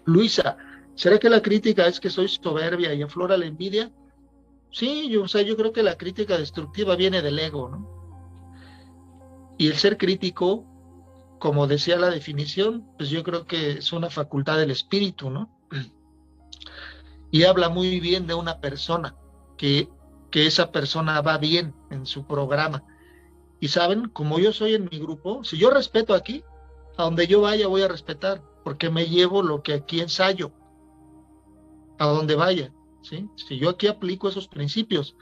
Luisa, ¿será que la crítica es que soy soberbia y aflora la envidia? Sí, yo creo que la crítica destructiva viene del ego, ¿no? Y el ser crítico, como decía la definición, pues yo creo que es una facultad del espíritu, ¿no? Y habla muy bien de una persona, que esa persona va bien en su programa. Y saben, como yo soy en mi grupo, si yo respeto aquí, a donde yo vaya voy a respetar, porque me llevo lo que aquí ensayo, a donde vaya, ¿sí? Si yo aquí aplico esos principios,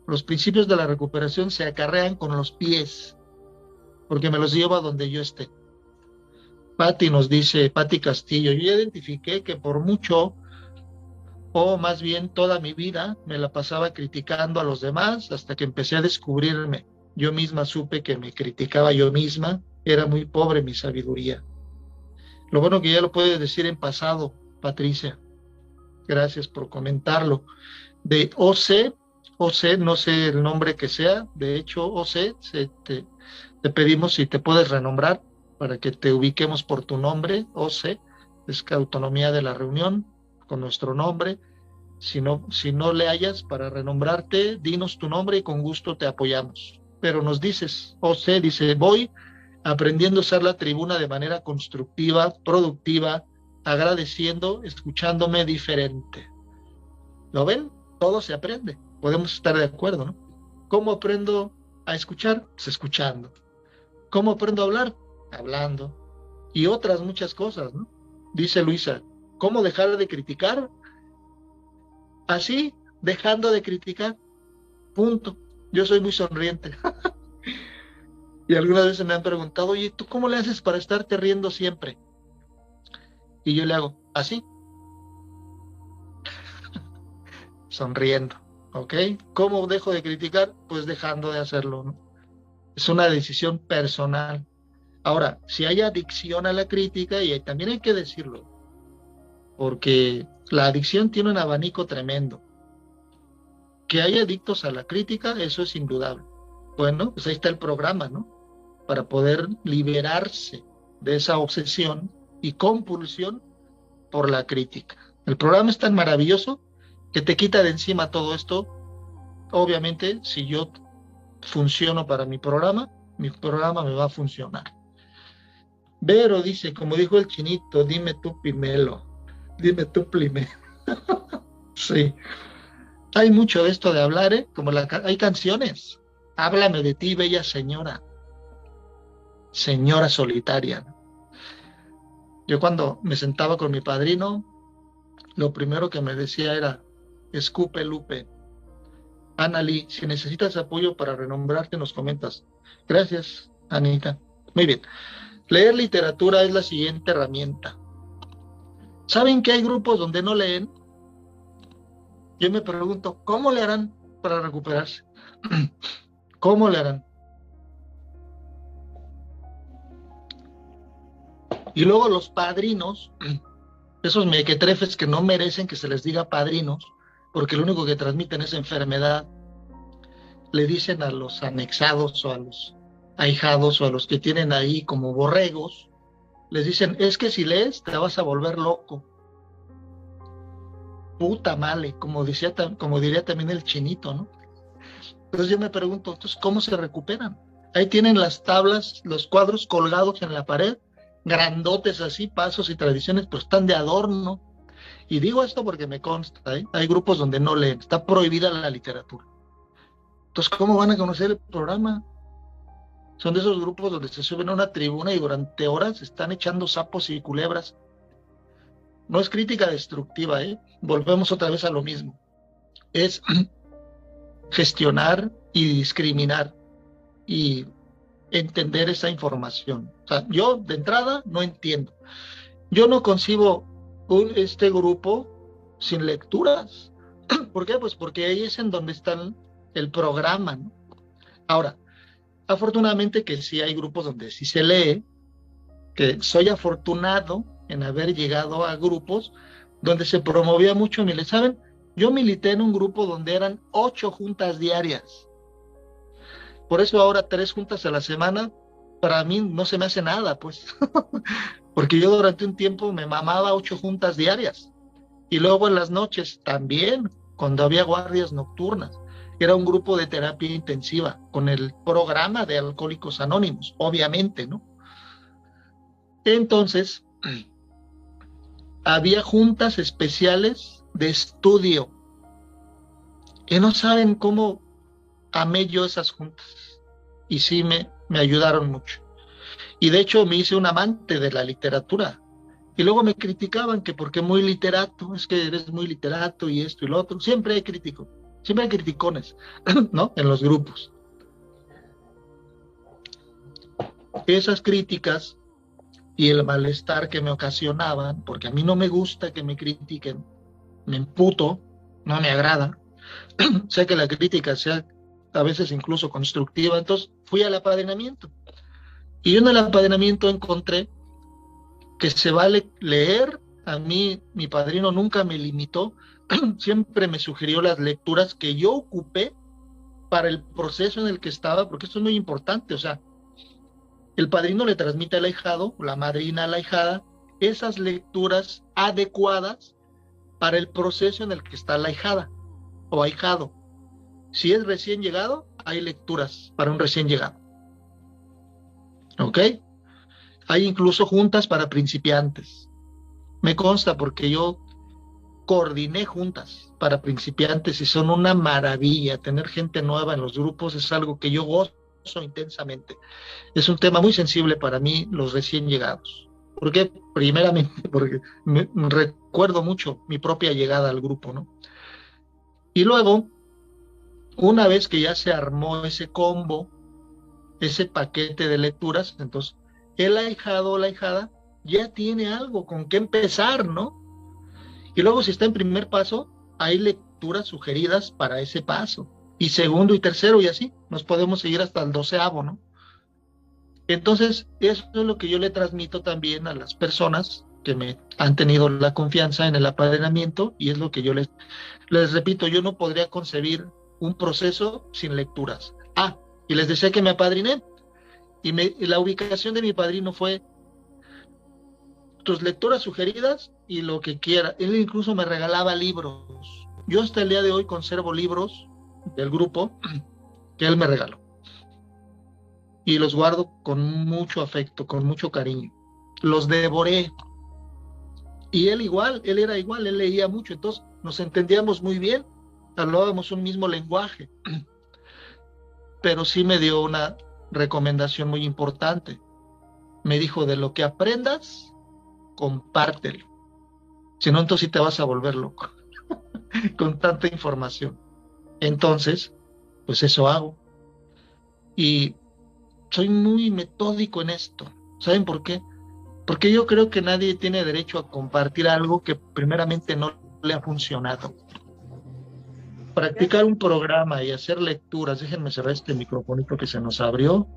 los principios de la recuperación se acarrean con los pies, porque me los llevo a donde yo esté. Patti nos dice, Patti Castillo, yo ya identifiqué que por mucho, o más bien toda mi vida, me la pasaba criticando a los demás hasta que empecé a descubrirme. Yo misma supe que me criticaba yo misma, era muy pobre mi sabiduría. Lo bueno que ya lo puedes decir en pasado, Patricia. Gracias por comentarlo. De OC, no sé el nombre que sea, de hecho, OC, te pedimos si te puedes renombrar. para que te ubiquemos por tu nombre, OC, es que autonomía de la reunión, con nuestro nombre. Si no le hayas para renombrarte, dinos tu nombre y con gusto te apoyamos. Pero nos dices, OC dice, voy aprendiendo a usar la tribuna de manera constructiva, productiva, agradeciendo, escuchándome diferente. ¿Lo ven? Todo se aprende. Podemos estar de acuerdo, ¿no? ¿Cómo aprendo a escuchar? Pues escuchando. ¿Cómo aprendo a hablar? Hablando. Y otras muchas cosas, ¿no? Dice Luisa, ¿cómo dejar de criticar? Así, dejando de criticar. Punto. Yo soy muy sonriente. Y algunas veces me han preguntado, oye, ¿tú cómo le haces para estarte riendo siempre? Y yo le hago, así, sonriendo. ¿Ok? ¿Cómo dejo de criticar? Pues dejando de hacerlo, ¿no? Es una decisión personal. Ahora, si hay adicción a la crítica, y también hay que decirlo, porque la adicción tiene un abanico tremendo. Que hay adictos a la crítica, eso es indudable. Bueno, pues ahí está el programa, ¿no? Para poder liberarse de esa obsesión y compulsión por la crítica. El programa es tan maravilloso que te quita de encima todo esto. Obviamente, si yo funciono para mi programa me va a funcionar. Vero dice, como dijo el chinito, dime tú primero, dime tú primero. Sí, hay mucho de esto de hablar, ¿eh? Como hay canciones. Háblame de ti, bella señora, señora solitaria. Yo cuando me sentaba con mi padrino, lo primero que me decía era, escupe Lupe. Anali, si necesitas apoyo para renombrarte, nos comentas. Gracias, Anita. Muy bien. Leer literatura es la siguiente herramienta. ¿Saben que hay grupos donde no leen? Yo me pregunto, ¿cómo le harán para recuperarse? ¿Cómo le harán? Y luego los padrinos, esos mequetrefes que no merecen que se les diga padrinos, porque lo único que transmiten es enfermedad, le dicen a los anexados o a los ahijados o a los que tienen ahí como borregos, les dicen, es que si lees te vas a volver loco. Puta male, como diría también el chinito, ¿no? Entonces yo me pregunto, entonces, ¿cómo se recuperan? Ahí tienen las tablas, los cuadros colgados en la pared, grandotes así, pasos y tradiciones, pues están de adorno. Y digo esto porque me consta, ¿eh? Hay grupos donde no leen, está prohibida la literatura. Entonces, ¿cómo van a conocer el programa? Son de esos grupos donde se suben a una tribuna y durante horas están echando sapos y culebras. No es crítica destructiva, ¿eh? Volvemos otra vez a lo mismo. Es gestionar y discriminar y entender esa información. O sea, yo de entrada no entiendo. Yo no concibo este grupo sin lecturas. ¿Por qué? Pues porque ahí es en donde está el programa, ¿no? Ahora, afortunadamente que sí hay grupos donde sí se lee, que soy afortunado en haber llegado a grupos donde se promovía mucho, ¿saben? Yo milité en un grupo donde eran 8 juntas diarias. Por eso ahora 3 juntas a la semana, para mí no se me hace nada, pues. Porque yo durante un tiempo me mamaba 8 juntas diarias. Y luego en las noches también, cuando había guardias nocturnas. Era un grupo de terapia intensiva, con el programa de Alcohólicos Anónimos, obviamente, ¿no? Entonces, había juntas especiales de estudio. Y no saben cómo amé yo esas juntas. Y sí me ayudaron mucho. Y de hecho me hice un amante de la literatura. Y luego me criticaban que porque muy literato, es que eres muy literato y esto y lo otro. Siempre hay crítico, siempre hay criticones, ¿no? En los grupos. Esas críticas y el malestar que me ocasionaban, porque a mí no me gusta que me critiquen, me emputo, no me agrada. Sé que la crítica sea a veces incluso constructiva, entonces fui al apadrinamiento. Y yo en el apadrinamiento encontré que se vale leer. A mí, mi padrino nunca me limitó, siempre me sugirió las lecturas que yo ocupé para el proceso en el que estaba, porque esto es muy importante, o sea, El padrino le transmite al ahijado, o la madrina a la ahijada, esas lecturas adecuadas para el proceso en el que está la ahijada o ahijado. Si es recién llegado, hay lecturas para un recién llegado. ¿Ok? Hay incluso juntas para principiantes. Me consta porque yo coordiné juntas para principiantes y son una maravilla. Tener gente nueva en los grupos es algo que yo gozo intensamente. Es un tema muy sensible para mí, los recién llegados. ¿Por qué? Primeramente, porque me recuerdo mucho mi propia llegada al grupo, ¿no? Y luego, una vez que ya se armó ese combo, ese paquete de lecturas, entonces el ahijado o la ahijada ya tiene algo con qué empezar, ¿no? Y luego si está en primer paso, hay lecturas sugeridas para ese paso. Y segundo y tercero y así, nos podemos seguir hasta el 12º, ¿no? Entonces, eso es lo que yo le transmito también a las personas que me han tenido la confianza en el apadrinamiento y es lo que yo les repito, yo no podría concebir un proceso sin lecturas. Y les decía que me apadriné y la ubicación de mi padrino fue tus lecturas sugeridas y lo que quiera. Él incluso me regalaba libros. Yo hasta el día de hoy conservo libros del grupo que él me regaló y los guardo con mucho afecto, con mucho cariño. Los devoré. Y él igual, él era igual, él leía mucho, entonces nos entendíamos muy bien, hablábamos un mismo lenguaje, pero sí me dio una recomendación muy importante. Me dijo, de lo que aprendas, compártelo. Si no, entonces sí te vas a volver loco con tanta información. Entonces, pues eso hago. Y soy muy metódico en esto. ¿Saben por qué? Porque yo creo que nadie tiene derecho a compartir algo que primeramente no le ha funcionado. Practicar un programa y hacer lecturas, déjenme cerrar este microfonito que se nos abrió,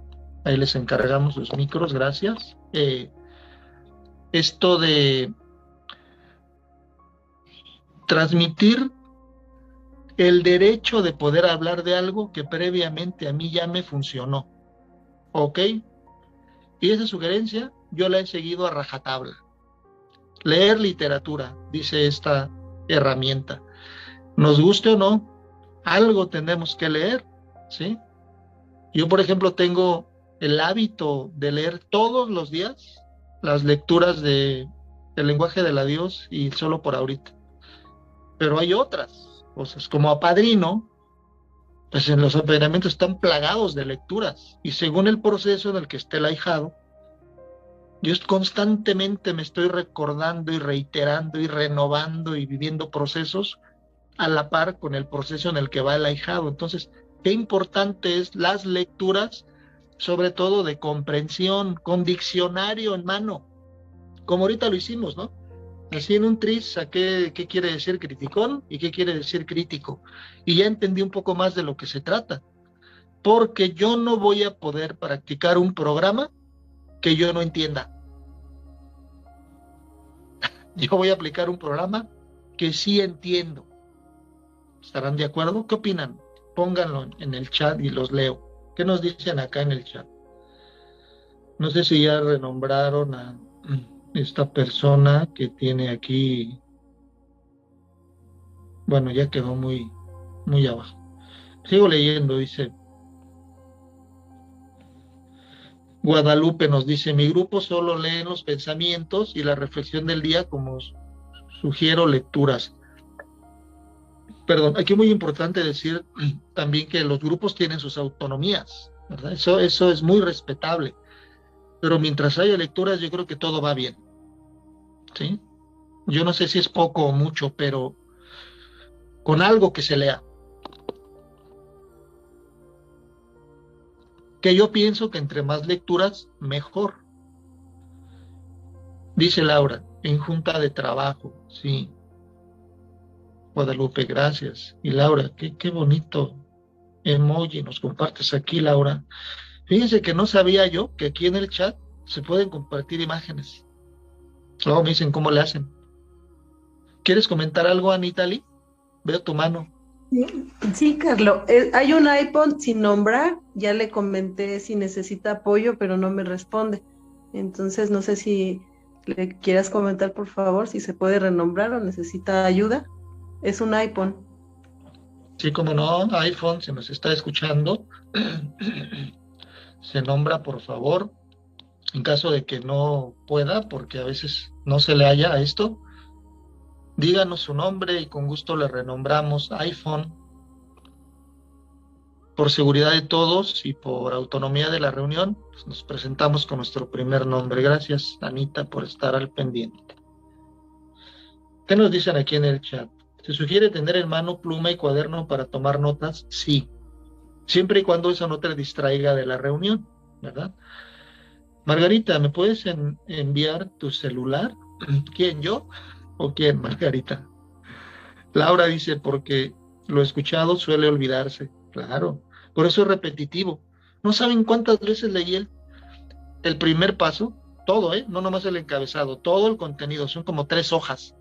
ahí les encargamos los micros, gracias. Esto de transmitir el derecho de poder hablar de algo que previamente a mí ya me funcionó, ¿ok? Y esa sugerencia yo la he seguido a rajatabla. Leer literatura, dice esta herramienta. Nos guste o no, algo tenemos que leer, ¿sí? Yo, por ejemplo, tengo el hábito de leer todos los días las lecturas del lenguaje de la Dios y solo por ahorita. Pero hay otras cosas, como apadrino, pues en los apadrinamientos están plagados de lecturas y según el proceso en el que esté el ahijado, yo constantemente me estoy recordando y reiterando y renovando y viviendo procesos a la par con el proceso en el que va el ahijado. Entonces, qué importante es las lecturas, sobre todo de comprensión, con diccionario en mano, como ahorita lo hicimos, ¿no? Así en un tris saqué qué quiere decir criticón y qué quiere decir crítico. Y ya entendí un poco más de lo que se trata. Porque yo no voy a poder practicar un programa que yo no entienda. Yo voy a aplicar un programa que sí entiendo. ¿Estarán de acuerdo? ¿Qué opinan? Pónganlo en el chat y los leo. ¿Qué nos dicen acá en el chat? No sé si ya renombraron a esta persona que tiene aquí. Bueno, ya quedó muy, muy abajo. Sigo leyendo, dice Guadalupe nos dice, mi grupo solo lee los pensamientos y la reflexión del día como sugiero lecturas. Perdón, aquí es muy importante decir también que los grupos tienen sus autonomías, ¿verdad? Eso es muy respetable, pero mientras haya lecturas yo creo que todo va bien, ¿sí? Yo no sé si es poco o mucho, pero con algo que se lea. Que yo pienso que entre más lecturas, mejor. Dice Laura, en junta de trabajo, sí. Guadalupe, gracias. Y Laura, qué bonito emoji nos compartes aquí, Laura. Fíjense que no sabía yo que aquí en el chat se pueden compartir imágenes. Luego me dicen cómo le hacen. ¿Quieres comentar algo, Anitali? Veo tu mano. Sí, sí, Carlos. Hay un iPhone sin nombrar, ya le comenté si necesita apoyo, pero no me responde. Entonces, no sé si le quieras comentar, por favor, si se puede renombrar o necesita ayuda. Es un iPhone. Sí, como no, iPhone, se nos está escuchando. Se nombra, por favor, en caso de que no pueda, porque a veces no se le halla a esto, díganos su nombre y con gusto le renombramos iPhone. Por seguridad de todos y por autonomía de la reunión, pues nos presentamos con nuestro primer nombre. Gracias, Anita, por estar al pendiente. ¿Qué nos dicen aquí en el chat? ¿Se sugiere tener en mano pluma y cuaderno para tomar notas? Sí, siempre y cuando eso no te distraiga de la reunión, ¿verdad? Margarita, ¿me puedes enviar tu celular? ¿Quién, yo? ¿O quién, Margarita? Laura dice, porque lo escuchado suele olvidarse. Claro, por eso es repetitivo. ¿No saben cuántas veces leí el primer paso? Todo, ¿eh? No nomás el encabezado, todo el contenido, son como 3 hojas.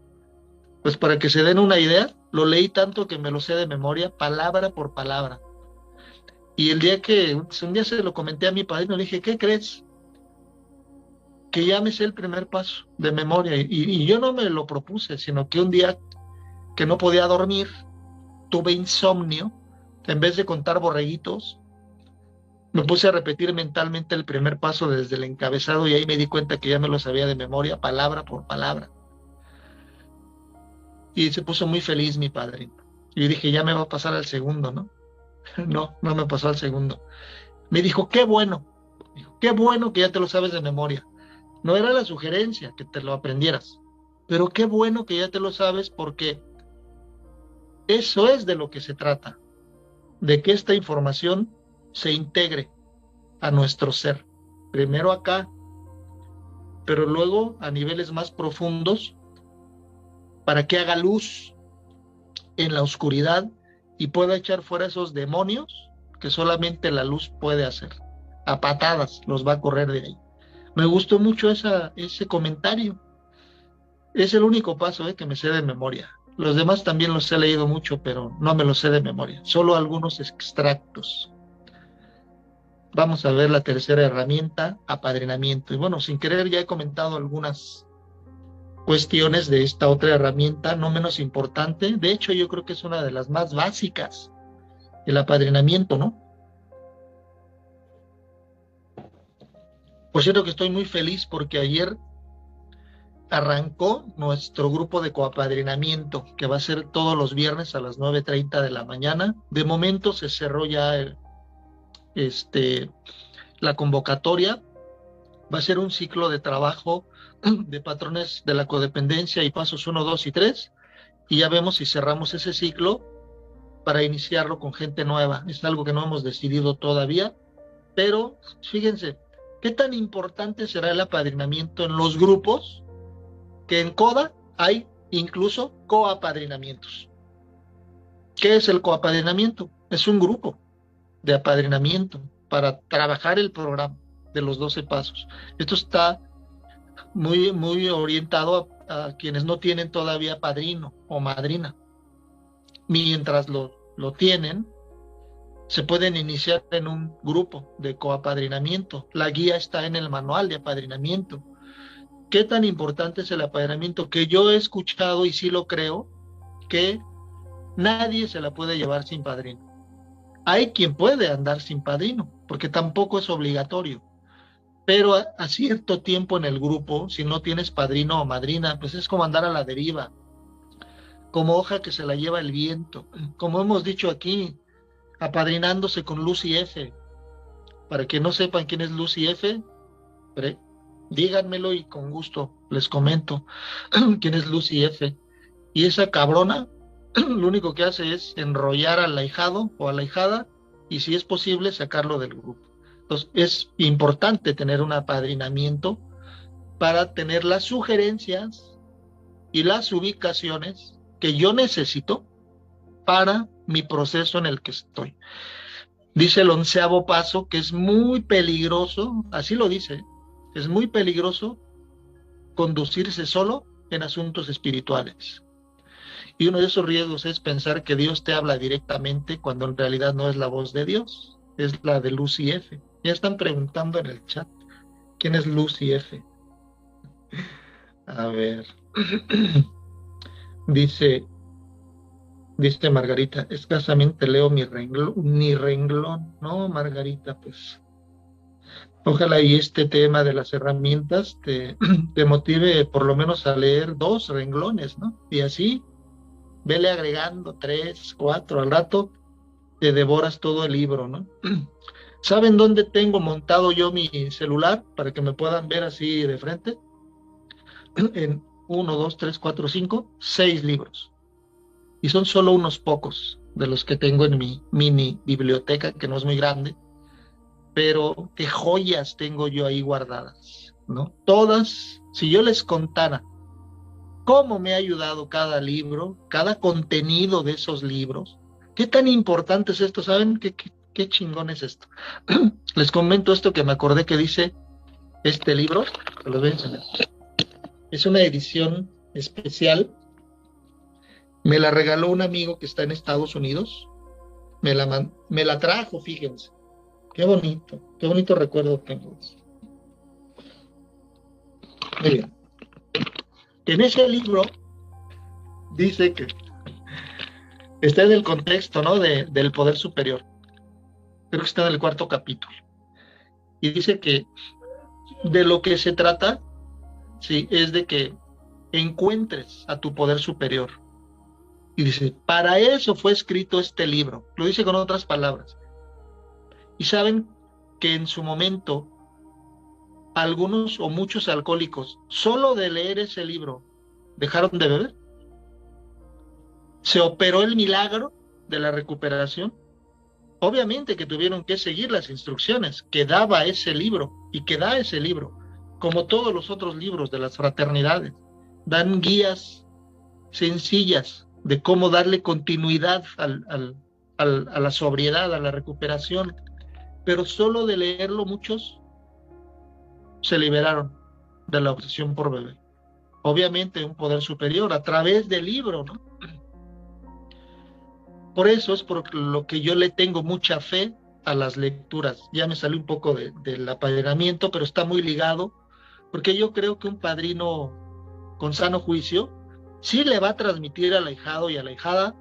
Pues para que se den una idea, lo leí tanto que me lo sé de memoria, palabra por palabra. Y el día que, pues un día se lo comenté a mi padrino, le dije, ¿qué crees? Que ya me sé el primer paso de memoria. Y yo no me lo propuse, sino que un día que no podía dormir, tuve insomnio, en vez de contar borreguitos, me puse a repetir mentalmente el primer paso desde el encabezado y ahí me di cuenta que ya me lo sabía de memoria, palabra por palabra. Y se puso muy feliz mi padre. Y dije, ya me va a pasar al segundo, ¿no? No, no me pasó al segundo. Me dijo, qué bueno. Dijo, qué bueno que ya te lo sabes de memoria. No era la sugerencia que te lo aprendieras, pero qué bueno que ya te lo sabes porque eso es de lo que se trata, de que esta información se integre a nuestro ser. Primero acá, pero luego a niveles más profundos para que haga luz en la oscuridad y pueda echar fuera esos demonios que solamente la luz puede hacer. A patadas los va a correr de ahí. Me gustó mucho ese comentario. Es el único paso que me sé de memoria. Los demás también los he leído mucho, pero no me los sé de memoria. Solo algunos extractos. Vamos a ver la tercera herramienta, apadrinamiento. Y bueno, sin querer ya he comentado algunas cuestiones de esta otra herramienta, no menos importante. De hecho, yo creo que es una de las más básicas, el apadrinamiento, ¿no? Por cierto que estoy muy feliz porque ayer arrancó nuestro grupo de coapadrinamiento, que va a ser todos los viernes a las 9:30 de la mañana. De momento se cerró ya la convocatoria. Va a ser un ciclo de trabajo de patrones de la codependencia y pasos 1, 2 y 3. Y ya vemos si cerramos ese ciclo para iniciarlo con gente nueva. Es algo que no hemos decidido todavía, pero fíjense, ¿qué tan importante será el apadrinamiento en los grupos? Que en CODA hay incluso coapadrinamientos. ¿Qué es el coapadrinamiento? Es un grupo de apadrinamiento para trabajar el programa de los 12 pasos. Esto está muy, muy orientado a quienes no tienen todavía padrino o madrina. Mientras lo tienen, se pueden iniciar en un grupo de coapadrinamiento. La guía está en el manual de apadrinamiento. ¿Qué tan importante es el apadrinamiento? Que yo he escuchado y sí lo creo, que nadie se la puede llevar sin padrino. Hay quien puede andar sin padrino, porque tampoco es obligatorio. Pero a cierto tiempo en el grupo, si no tienes padrino o madrina, pues es como andar a la deriva, como hoja que se la lleva el viento. Como hemos dicho aquí, apadrinándose con Lucy F. Para que no sepan quién es Lucy F., díganmelo y con gusto les comento quién es Lucy F. Y esa cabrona lo único que hace es enrollar al ahijado o a la ahijada y si es posible sacarlo del grupo. Entonces es importante tener un apadrinamiento para tener las sugerencias y las ubicaciones que yo necesito para mi proceso en el que estoy. Dice el 11º paso que es muy peligroso, así lo dice, es muy peligroso conducirse solo en asuntos espirituales. Y uno de esos riesgos es pensar que Dios te habla directamente cuando en realidad no es la voz de Dios, es la de Lucy F. Ya están preguntando en el chat, ¿quién es Lucy F? A ver, dice Margarita, escasamente leo mi renglón. No, Margarita, pues ojalá y este tema de las herramientas te motive por lo menos a leer 2 renglones, ¿no? Y así, vele agregando 3, 4, al rato te devoras todo el libro, ¿no? ¿Saben dónde tengo montado yo mi celular para que me puedan ver así de frente? En 1, 2, 3, 4, 5, 6 libros. Y son solo unos pocos de los que tengo en mi mini biblioteca, que no es muy grande, pero qué joyas tengo yo ahí guardadas, ¿no? Todas, si yo les contara cómo me ha ayudado cada libro, cada contenido de esos libros, qué tan importante es esto, ¿saben? Qué chingón es esto. Les comento esto que me acordé que dice este libro, se los voy a enseñar. Es una edición especial. Me la regaló un amigo que está en Estados Unidos. Me la trajo, fíjense. Qué bonito recuerdo tengo. Muy bien. En ese libro dice que está en el contexto, ¿no? Del poder superior. Creo que está en el 4º capítulo. Y dice que de lo que se trata, sí, es de que encuentres a tu poder superior. Y dice, para eso fue escrito este libro. Lo dice con otras palabras. Y saben que en su momento, algunos o muchos alcohólicos, solo de leer ese libro, dejaron de beber. Se operó el milagro de la recuperación. Obviamente que tuvieron que seguir las instrucciones que daba ese libro y que da ese libro, como todos los otros libros de las fraternidades. Dan guías sencillas de cómo darle continuidad a la sobriedad, a la recuperación, pero solo de leerlo muchos se liberaron de la obsesión por beber. Obviamente un poder superior a través del libro, ¿no? Por eso es por lo que yo le tengo mucha fe a las lecturas. Ya me salió un poco del apadrinamiento, pero está muy ligado, porque yo creo que un padrino con sano juicio sí le va a transmitir al ahijado y a la ahijada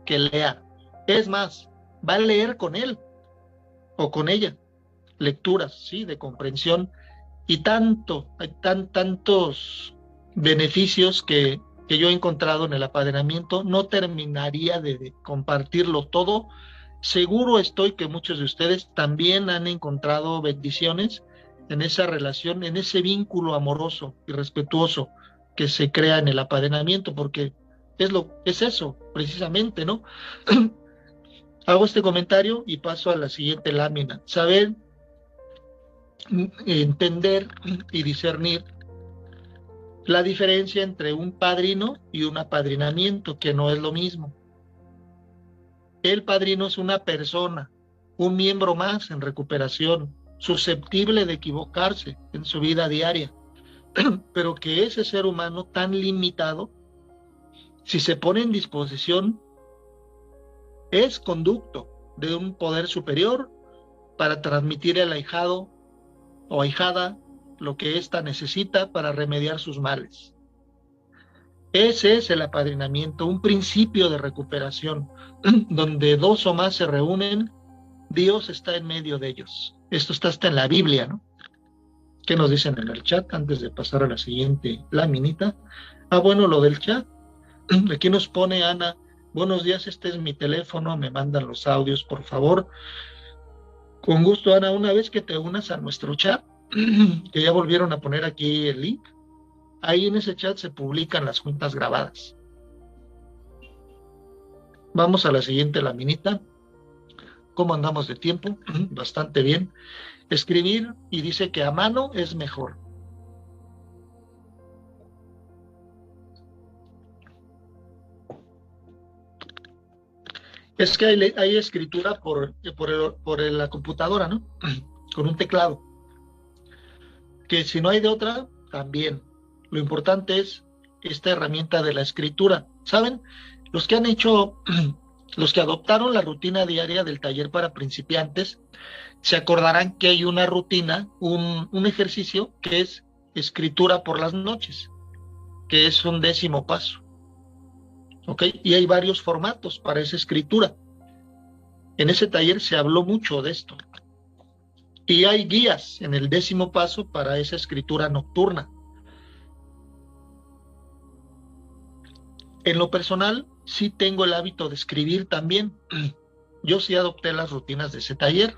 que lea. Es más, va a leer con él o con ella lecturas, sí, de comprensión, y hay tantos beneficios que yo he encontrado en el apadrinamiento. No terminaría de compartirlo todo. Seguro estoy que muchos de ustedes también han encontrado bendiciones en esa relación, en ese vínculo amoroso y respetuoso que se crea en el apadrinamiento, porque es eso, precisamente, ¿no? Hago este comentario y paso a la siguiente lámina. Saber, entender y discernir la diferencia entre un padrino y un apadrinamiento, que no es lo mismo. El padrino es una persona, un miembro más en recuperación, susceptible de equivocarse en su vida diaria, pero que ese ser humano tan limitado, si se pone en disposición, es conducto de un poder superior para transmitir al ahijado o ahijada lo que ésta necesita para remediar sus males. Ese es el apadrinamiento, un principio de recuperación, donde 2 o más se reúnen, Dios está en medio de ellos. Esto está hasta en la Biblia, ¿no? ¿Qué nos dicen en el chat antes de pasar a la siguiente laminita? Bueno, lo del chat. Aquí nos pone Ana, buenos días, este es mi teléfono, me mandan los audios, por favor. Con gusto, Ana, una vez que te unas a nuestro chat, que ya volvieron a poner aquí el link, ahí en ese chat se publican las juntas grabadas. Vamos a la siguiente laminita. ¿Cómo andamos de tiempo? Bastante bien. Escribir, y dice que a mano es mejor. Es que hay escritura por la computadora, ¿no? Con un teclado. Que si no hay de otra, también. Lo importante es esta herramienta de la escritura. ¿Saben? Los que han hecho, los que adoptaron la rutina diaria del taller para principiantes, se acordarán que hay una rutina, un ejercicio que es escritura por las noches, que es un 10º paso. ¿Ok? Y hay varios formatos para esa escritura. En ese taller se habló mucho de esto. Y hay guías en el 10º paso para esa escritura nocturna. En lo personal, sí tengo el hábito de escribir también. Yo sí adopté las rutinas de ese taller.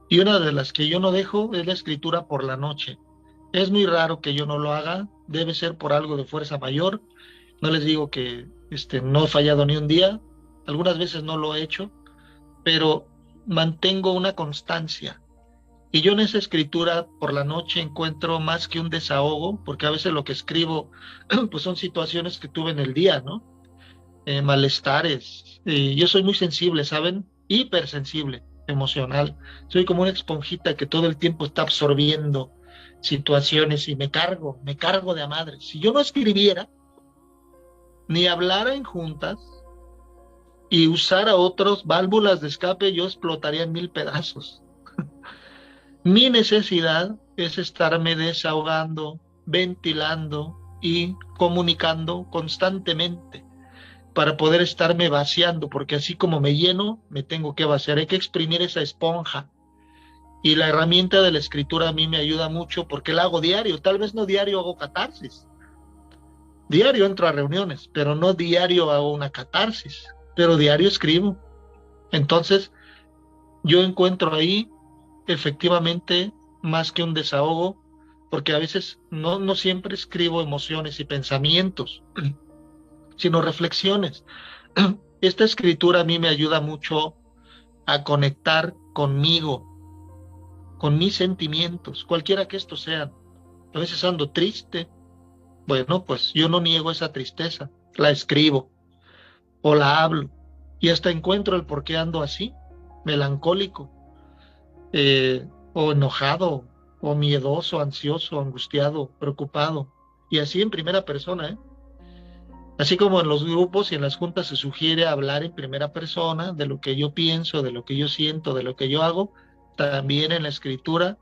Y una de las que yo no dejo es la escritura por la noche. Es muy raro que yo no lo haga. Debe ser por algo de fuerza mayor. No les digo que no he fallado ni un día. Algunas veces no lo he hecho. Pero mantengo una constancia. Y yo en esa escritura por la noche encuentro más que un desahogo, porque a veces lo que escribo pues son situaciones que tuve en el día, ¿no? Malestares. Yo soy muy sensible, ¿saben? Hipersensible, emocional. Soy como una esponjita que todo el tiempo está absorbiendo situaciones y me cargo de a madre. Si yo no escribiera, ni hablara en juntas y usara otras válvulas de escape, yo explotaría en 1000 pedazos. Mi necesidad es estarme desahogando, ventilando y comunicando constantemente para poder estarme vaciando, porque así como me lleno, me tengo que vaciar. Hay que exprimir esa esponja. Y la herramienta de la escritura a mí me ayuda mucho porque la hago diario. Tal vez no diario hago catarsis. Diario entro a reuniones, pero no diario hago una catarsis. Pero diario escribo. Entonces, yo encuentro ahí efectivamente más que un desahogo, porque a veces no siempre escribo emociones y pensamientos, sino reflexiones. Esta escritura a mí me ayuda mucho a conectar conmigo, con mis sentimientos, cualquiera que estos sean. A veces ando triste, bueno, pues yo no niego esa tristeza, la escribo o la hablo y hasta encuentro el por qué ando así, melancólico, o enojado, o miedoso, ansioso, angustiado, preocupado, y así en primera persona, ¿eh? Así como en los grupos y en las juntas se sugiere hablar en primera persona de lo que yo pienso, de lo que yo siento, de lo que yo hago, también en la escritura,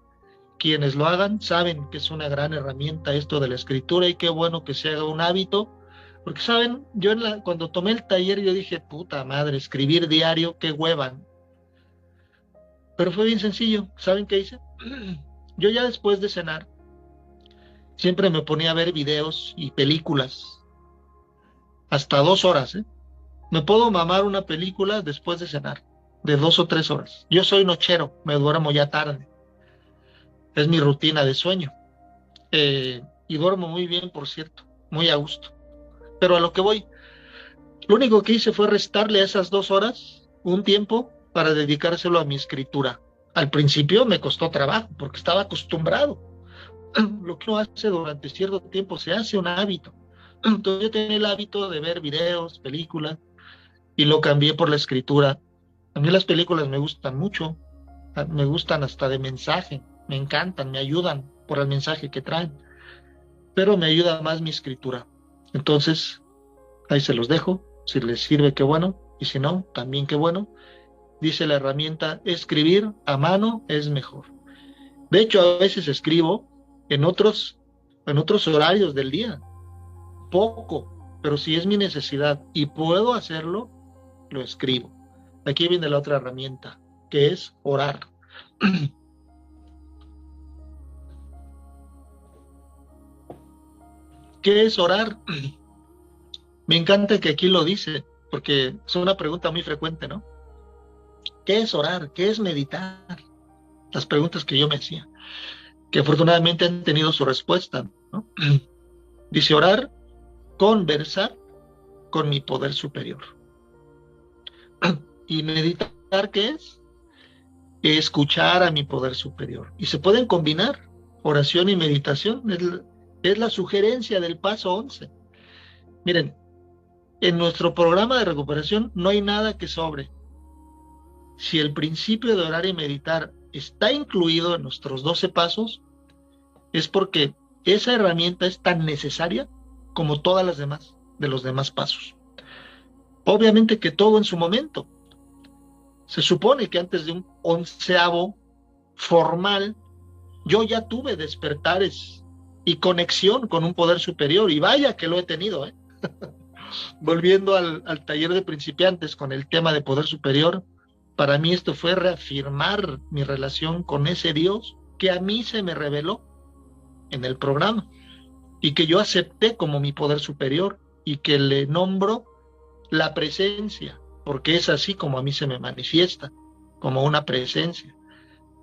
quienes lo hagan saben que es una gran herramienta esto de la escritura y qué bueno que se haga un hábito, porque saben, yo cuando tomé el taller yo dije, puta madre, escribir diario, qué hueva. Pero fue bien sencillo. ¿Saben qué hice? Yo ya después de cenar, siempre me ponía a ver videos y películas. Hasta 2 horas, ¿eh? Me puedo mamar una película después de cenar, de 2 o 3 horas. Yo soy nochero, me duermo ya tarde. Es mi rutina de sueño. Y duermo muy bien, por cierto, muy a gusto. Pero a lo que voy, lo único que hice fue restarle a esas 2 horas un tiempo para dedicárselo a mi escritura. Al principio me costó trabajo porque estaba acostumbrado. Lo que uno hace durante cierto tiempo se hace un hábito. Entonces yo tenía el hábito de ver videos, películas, y lo cambié por la escritura. A mí las películas me gustan mucho, me gustan hasta de mensaje, me encantan, me ayudan por el mensaje que traen, pero me ayuda más mi escritura. Entonces, ahí se los dejo. Si les sirve, qué bueno, y si no, también qué bueno. Dice la herramienta, escribir a mano es mejor. De hecho, a veces escribo en otros horarios del día, poco, pero si es mi necesidad y puedo hacerlo, lo escribo. Aquí viene la otra herramienta, que es orar. ¿Qué es orar? Me encanta que aquí lo dice, porque es una pregunta muy frecuente, ¿no? ¿Qué es orar? ¿Qué es meditar? Las preguntas que yo me hacía, que afortunadamente han tenido su respuesta, ¿no? Dice orar, conversar con mi poder superior. ¿Y meditar qué es? Escuchar a mi poder superior. Y se pueden combinar oración y meditación. Es la sugerencia del paso 11. Miren, en nuestro programa de recuperación no hay nada que sobre. Si el principio de orar y meditar está incluido en nuestros 12 pasos, es porque esa herramienta es tan necesaria como todas las demás, de los demás pasos. Obviamente que todo en su momento. Se supone que antes de un 11º formal, yo ya tuve despertares y conexión con un poder superior, y vaya que lo he tenido, ¿eh? Volviendo al taller de principiantes con el tema de poder superior, para mí esto fue reafirmar mi relación con ese Dios que a mí se me reveló en el programa y que yo acepté como mi poder superior y que le nombro la presencia, porque es así como a mí se me manifiesta, como una presencia.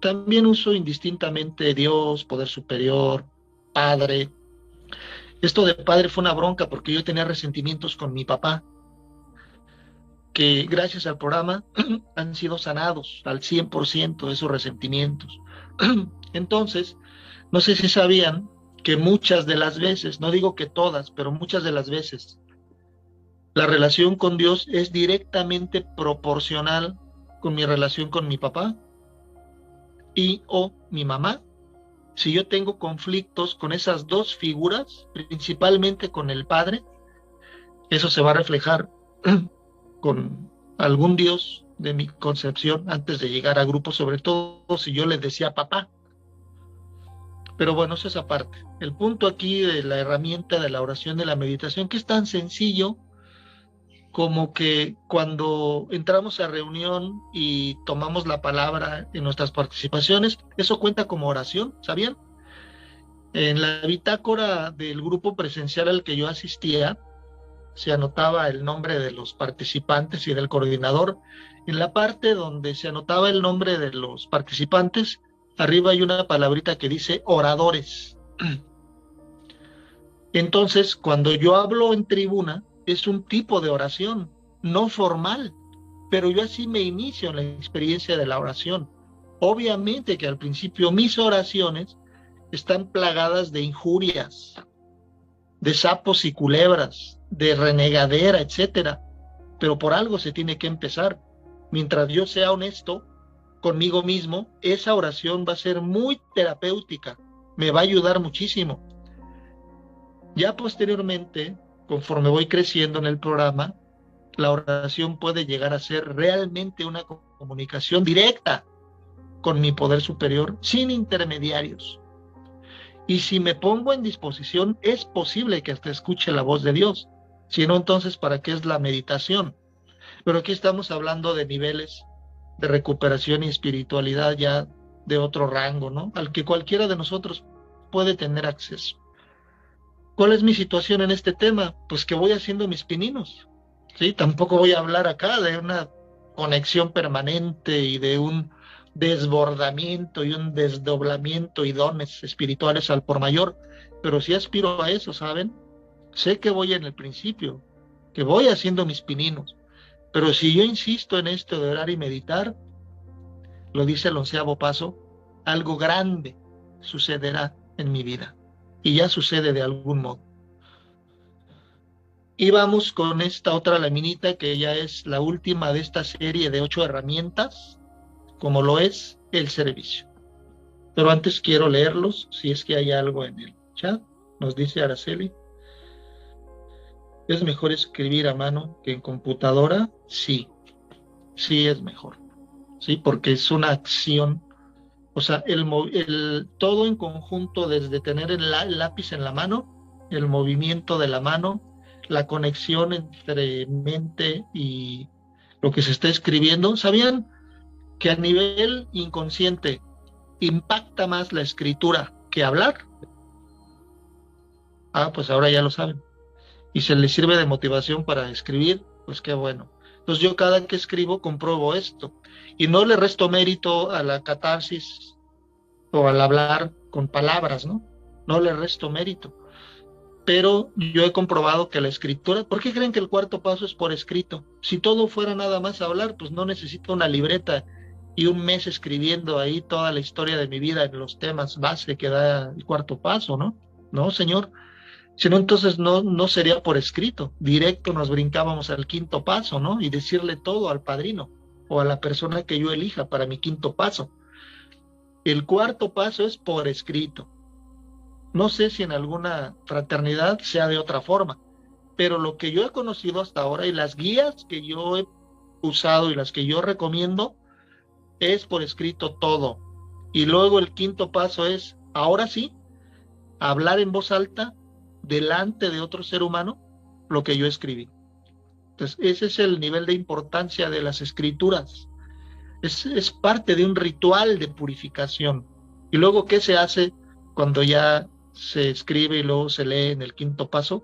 También uso indistintamente Dios, poder superior, Padre. Esto de padre fue una bronca porque yo tenía resentimientos con mi papá, que gracias al programa han sido sanados al 100% de esos resentimientos. Entonces, no sé si sabían que muchas de las veces, no digo que todas, pero muchas de las veces, la relación con Dios es directamente proporcional con mi relación con mi papá y o mi mamá. Si yo tengo conflictos con esas dos figuras, principalmente con el padre, eso se va a reflejar con algún Dios de mi concepción antes de llegar a grupo, sobre todo si yo les decía papá. Pero bueno, eso es aparte. El punto aquí de la herramienta de la oración, de la meditación, que es tan sencillo como que cuando entramos a reunión y tomamos la palabra en nuestras participaciones, eso cuenta como oración, ¿sabían? En la bitácora del grupo presencial al que yo asistía, se anotaba el nombre de los participantes y del coordinador. En la parte donde se anotaba el nombre de los participantes, arriba hay una palabrita que dice oradores. Entonces, cuando yo hablo en tribuna, es un tipo de oración, no formal, pero yo así me inicio en la experiencia de la oración. Obviamente que al principio mis oraciones están plagadas de injurias, de sapos y culebras, de renegadera, etcétera, pero por algo se tiene que empezar. Mientras yo sea honesto conmigo mismo, esa oración va a ser muy terapéutica, me va a ayudar muchísimo. Ya posteriormente, conforme voy creciendo en el programa, la oración puede llegar a ser realmente una comunicación directa con mi poder superior, sin intermediarios. Y si me pongo en disposición, es posible que hasta escuche la voz de Dios. Si no, entonces, ¿para qué es la meditación? Pero aquí estamos hablando de niveles de recuperación y espiritualidad ya de otro rango, ¿no? Al que cualquiera de nosotros puede tener acceso. ¿Cuál es mi situación en este tema? Pues que voy haciendo mis pininos, ¿sí? Tampoco voy a hablar acá de una conexión permanente y de un desbordamiento y un desdoblamiento y dones espirituales al por mayor, pero sí aspiro a eso, ¿saben? Sé que voy en el principio, que voy haciendo mis pininos, pero si yo insisto en esto de orar y meditar, lo dice el 11º paso, algo grande sucederá en mi vida, y ya sucede de algún modo. Y vamos con esta otra laminita que ya es la última de esta serie de 8 herramientas, como lo es el servicio. Pero antes quiero leerlos, si es que hay algo en el chat. Nos dice Araceli, ¿es mejor escribir a mano que en computadora? Sí, sí es mejor, sí, porque es una acción, o sea, todo en conjunto, desde tener el lápiz en la mano, el movimiento de la mano, la conexión entre mente y lo que se está escribiendo. ¿Sabían que a nivel inconsciente impacta más la escritura que hablar? Pues ahora ya lo saben. Y se les sirve de motivación para escribir, pues qué bueno. Entonces yo cada que escribo compruebo esto. Y no le resto mérito a la catarsis o al hablar con palabras, ¿no? No le resto mérito. Pero yo he comprobado que la escritura, ¿por qué creen que el 4º paso es por escrito? Si todo fuera nada más hablar, pues no necesito una libreta y un mes escribiendo ahí toda la historia de mi vida en los temas base que da el 4º paso, ¿no? No, señor. Si no, entonces no sería por escrito. Directo nos brincábamos al 5º paso, ¿no? Y decirle todo al padrino o a la persona que yo elija para mi 5º paso. El 4º paso es por escrito. No sé si en alguna fraternidad sea de otra forma, pero lo que yo he conocido hasta ahora y las guías que yo he usado y las que yo recomiendo es por escrito todo. Y luego el quinto paso es, ahora sí, hablar en voz alta delante de otro ser humano lo que yo escribí. Entonces, ese es el nivel de importancia de las escrituras. Es parte de un ritual de purificación. Y luego, ¿qué se hace cuando ya se escribe y luego se lee en el quinto paso?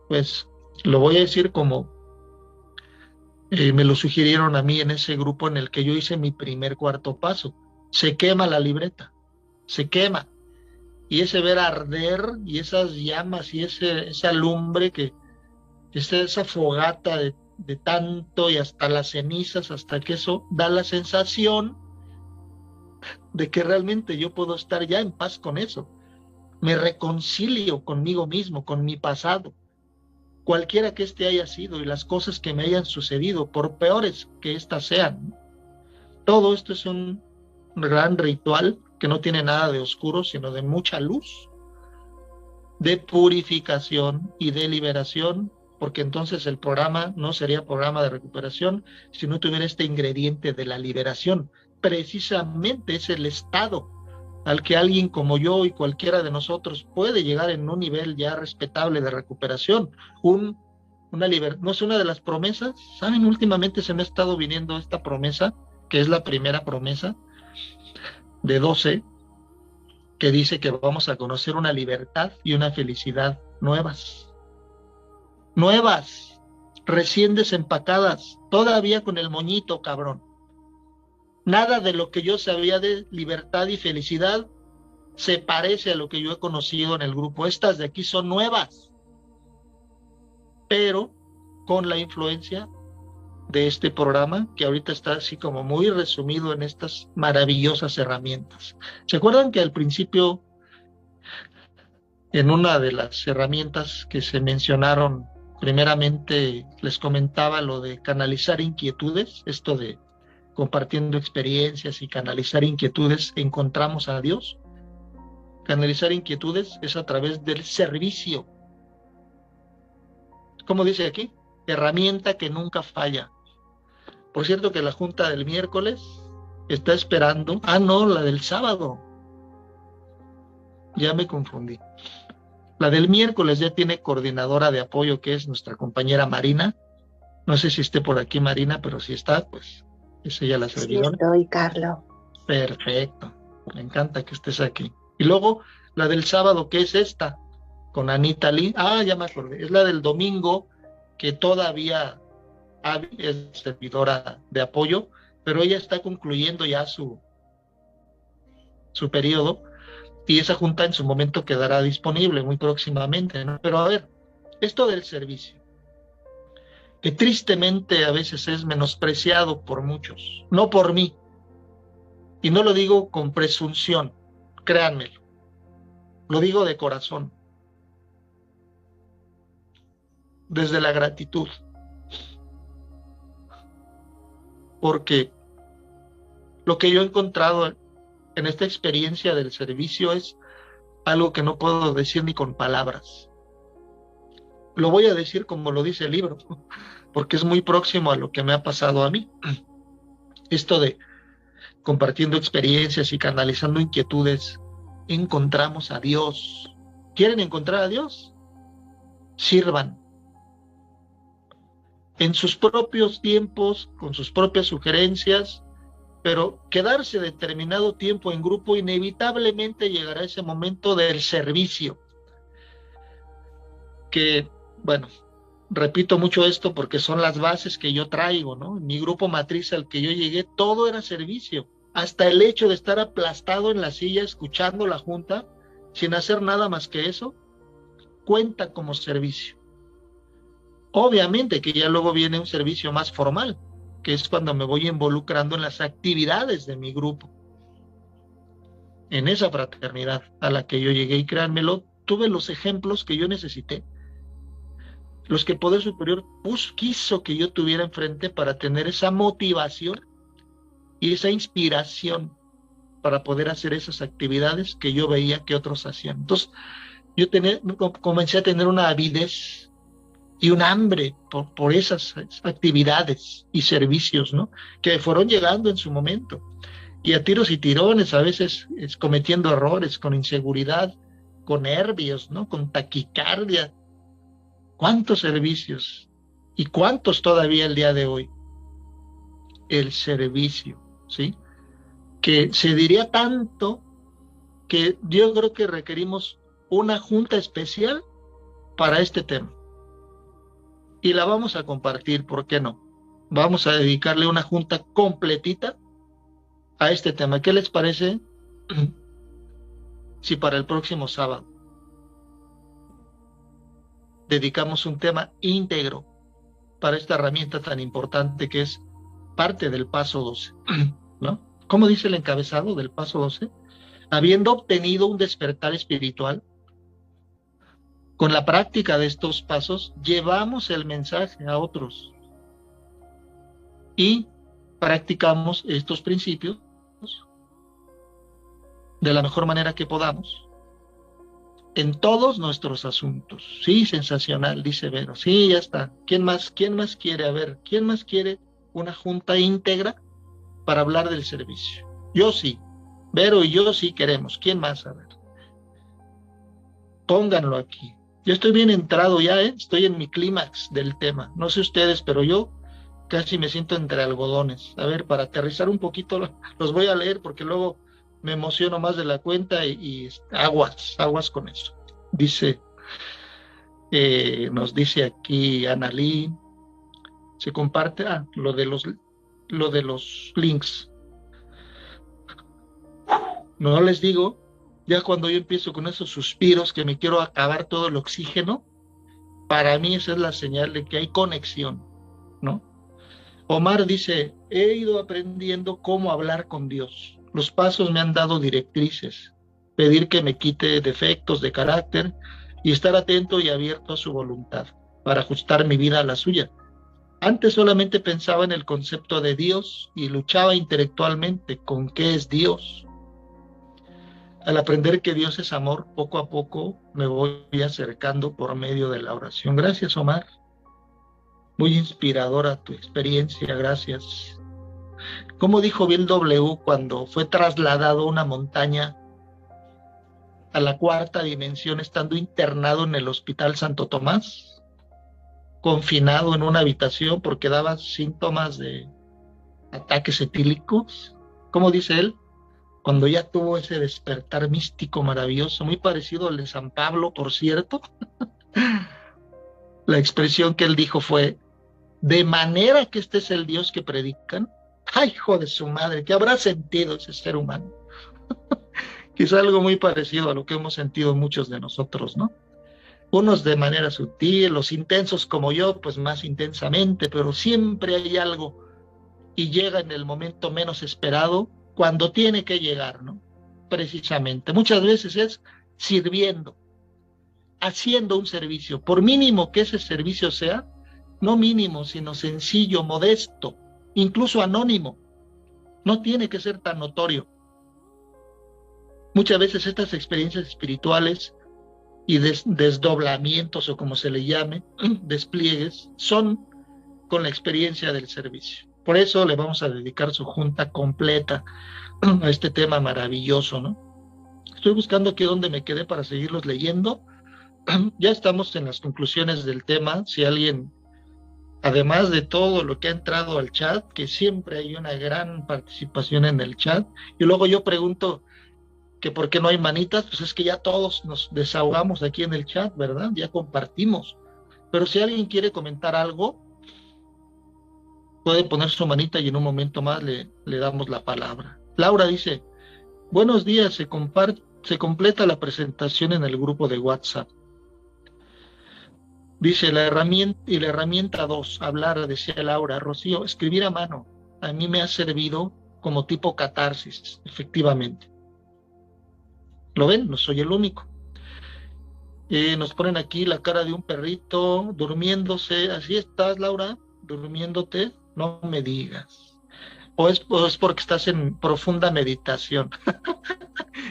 Pues lo voy a decir como me lo sugirieron a mí en ese grupo en el que yo hice mi primer cuarto paso. Se quema la libreta, se quema. Y ese ver arder y esas llamas y esa lumbre esa fogata de tanto y hasta las cenizas, hasta que eso da la sensación de que realmente yo puedo estar ya en paz con eso. Me reconcilio conmigo mismo, con mi pasado, cualquiera que este haya sido y las cosas que me hayan sucedido, por peores que éstas sean. Todo esto es un gran ritual que no tiene nada de oscuro, sino de mucha luz, de purificación y de liberación, porque entonces el programa no sería programa de recuperación si no tuviera este ingrediente de la liberación. Precisamente es el estado al que alguien como yo y cualquiera de nosotros puede llegar en un nivel ya respetable de recuperación. No es una de las promesas. ¿Saben? Últimamente se me ha estado viniendo esta promesa, que es la primera promesa de 12, que dice que vamos a conocer una libertad y una felicidad nuevas, recién desempacadas, todavía con el moñito, cabrón. Nada de lo que yo sabía de libertad y felicidad se parece a lo que yo he conocido en el grupo. Estas de aquí son nuevas, pero con la influencia de este programa, que ahorita está así como muy resumido en estas maravillosas herramientas. ¿Se acuerdan que al principio, en una de las herramientas que se mencionaron, primeramente les comentaba lo de canalizar inquietudes, esto de compartiendo experiencias y canalizar inquietudes, encontramos a Dios? Canalizar inquietudes es a través del servicio. ¿Cómo dice aquí? Herramienta que nunca falla. Por cierto que la junta del miércoles está esperando. No, la del sábado. Ya me confundí. La del miércoles ya tiene coordinadora de apoyo, que es nuestra compañera Marina. No sé si esté por aquí Marina, pero si está, pues es ella la servidora. Sí estoy, Carlos. Perfecto. Me encanta que estés aquí. Y luego la del sábado, que es esta, con Anita Lee. Ya me acordé. Es la del domingo, que todavía es servidora de apoyo, pero ella está concluyendo ya su periodo, y esa junta en su momento quedará disponible muy próximamente, ¿no? Pero a ver, esto del servicio, que tristemente a veces es menospreciado por muchos, no por mí, y no lo digo con presunción, créanmelo, lo digo de corazón, desde la gratitud, porque lo que yo he encontrado en esta experiencia del servicio es algo que no puedo decir ni con palabras. Lo voy a decir como lo dice el libro, porque es muy próximo a lo que me ha pasado a mí. Esto de compartiendo experiencias y canalizando inquietudes, encontramos a Dios. ¿Quieren encontrar a Dios? Sirvan. En sus propios tiempos, con sus propias sugerencias, pero quedarse determinado tiempo en grupo, inevitablemente llegará ese momento del servicio. Que, bueno, repito mucho esto porque son las bases que yo traigo, ¿no? En mi grupo matriz al que yo llegué, todo era servicio. Hasta el hecho de estar aplastado en la silla escuchando la junta, sin hacer nada más que eso, cuenta como servicio. Obviamente que ya luego viene un servicio más formal, que es cuando me voy involucrando en las actividades de mi grupo. En esa fraternidad a la que yo llegué, y créanmelo, tuve los ejemplos que yo necesité, los que Poder Superior quiso que yo tuviera enfrente para tener esa motivación y esa inspiración para poder hacer esas actividades que yo veía que otros hacían. Entonces, Yo comencé a tener una avidez y un hambre por esas actividades y servicios, ¿no? Que fueron llegando en su momento. Y a tiros y tirones, a veces cometiendo errores, con inseguridad, con nervios, ¿no? Con taquicardia. ¿Cuántos servicios? ¿Y cuántos todavía el día de hoy? El servicio, ¿sí? Que se diría tanto que yo creo que requerimos una junta especial para este tema. Y la vamos a compartir, ¿por qué no? Vamos a dedicarle una junta completita a este tema. ¿Qué les parece si para el próximo sábado dedicamos un tema íntegro para esta herramienta tan importante que es parte del paso 12, ¿no? ¿Cómo dice el encabezado del paso 12? Habiendo obtenido un despertar espiritual, con la práctica de estos pasos, llevamos el mensaje a otros y practicamos estos principios de la mejor manera que podamos en todos nuestros asuntos. Sí, sensacional, dice Vero. Sí, ya está. ¿Quién más quiere? A ver, ¿quién más quiere una junta íntegra para hablar del servicio? Yo sí. Vero y yo sí queremos. ¿Quién más? A ver. Pónganlo aquí. Yo estoy bien entrado ya, estoy en mi clímax del tema. No sé ustedes, pero yo casi me siento entre algodones. A ver, para aterrizar un poquito, los voy a leer porque luego me emociono más de la cuenta y aguas con eso. Dice, nos dice aquí Analí, se comparte, lo de los links. No les digo, ya cuando yo empiezo con esos suspiros que me quiero acabar todo el oxígeno, para mí esa es la señal de que hay conexión, ¿no? Omar dice, he ido aprendiendo cómo hablar con Dios. Los pasos me han dado directrices, pedir que me quite defectos de carácter y estar atento y abierto a su voluntad para ajustar mi vida a la suya. Antes solamente pensaba en el concepto de Dios y luchaba intelectualmente con qué es Dios. Al aprender que Dios es amor, poco a poco me voy acercando por medio de la oración. Gracias, Omar. Muy inspiradora tu experiencia, gracias. Como dijo Bill W. cuando fue trasladado a una montaña a la cuarta dimensión, estando internado en el Hospital Santo Tomás, confinado en una habitación porque daba síntomas de ataques etílicos? ¿Cómo dice él? Cuando ya tuvo ese despertar místico maravilloso, muy parecido al de San Pablo, por cierto, la expresión que él dijo fue, de manera que este es el Dios que predican. ¡Ay, hijo de su madre! ¿Qué habrá sentido ese ser humano? Quizá algo muy parecido a lo que hemos sentido muchos de nosotros, ¿no? Unos de manera sutil, los intensos como yo, pues más intensamente, pero siempre hay algo y llega en el momento menos esperado, cuando tiene que llegar, ¿no? Precisamente. Muchas veces es sirviendo, haciendo un servicio, por mínimo que ese servicio sea, no mínimo, sino sencillo, modesto, incluso anónimo. No tiene que ser tan notorio. Muchas veces estas experiencias espirituales y desdoblamientos, o como se le llame, despliegues, son con la experiencia del servicio. Por eso le vamos a dedicar su junta completa a este tema maravilloso, ¿no? Estoy buscando aquí donde me quedé para seguirlos leyendo. Ya estamos en las conclusiones del tema. Si alguien, además de todo lo que ha entrado al chat, que siempre hay una gran participación en el chat, y luego yo pregunto que por qué no hay manitas, pues es que ya todos nos desahogamos aquí en el chat, ¿verdad? Ya compartimos. Pero si alguien quiere comentar algo, puede poner su manita y en un momento más le damos la palabra. Laura dice, buenos días, se completa la presentación en el grupo de WhatsApp. Dice, la herramienta 2, hablar, decía Laura. Rocío, escribir a mano, a mí me ha servido como tipo catarsis, efectivamente. ¿Lo ven? No soy el único. Nos ponen aquí la cara de un perrito durmiéndose. ¿Así estás, Laura? ¿Durmiéndote? No me digas. O es porque estás en profunda meditación,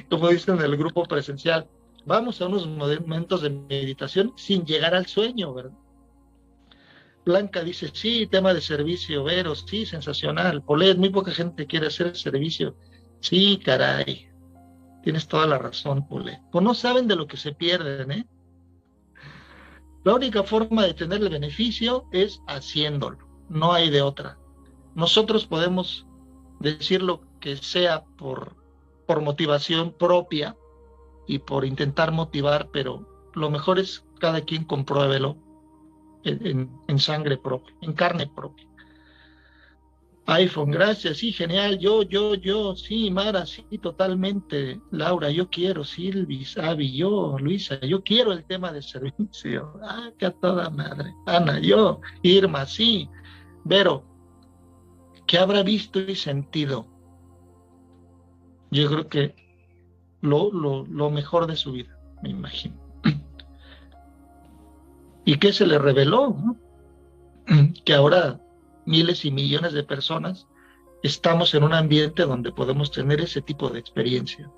como dicen en el grupo presencial. Vamos a unos momentos de meditación sin llegar al sueño, ¿verdad? Blanca dice, sí, tema de servicio, Vero, sí, sensacional. Polet, muy poca gente quiere hacer servicio. Sí, caray, tienes toda la razón, Polet. Pues no saben de lo que se pierden, ¿eh? La única forma de tener el beneficio es haciéndolo, no hay de otra. Nosotros podemos decir lo que sea por motivación propia y por intentar motivar, pero lo mejor es cada quien compruébelo en sangre propia, en carne propia. iPhone, gracias, sí, genial, yo, sí, Mara, sí, totalmente, Laura, yo quiero, Silvi, Sabi, yo, Luisa, yo quiero el tema de servicio, que a toda madre, Ana, yo, Irma, sí, Vero, ¿qué habrá visto y sentido? Yo creo que lo mejor de su vida, me imagino. ¿Y qué se le reveló? ¿No? Que ahora miles y millones de personas estamos en un ambiente donde podemos tener ese tipo de experiencia.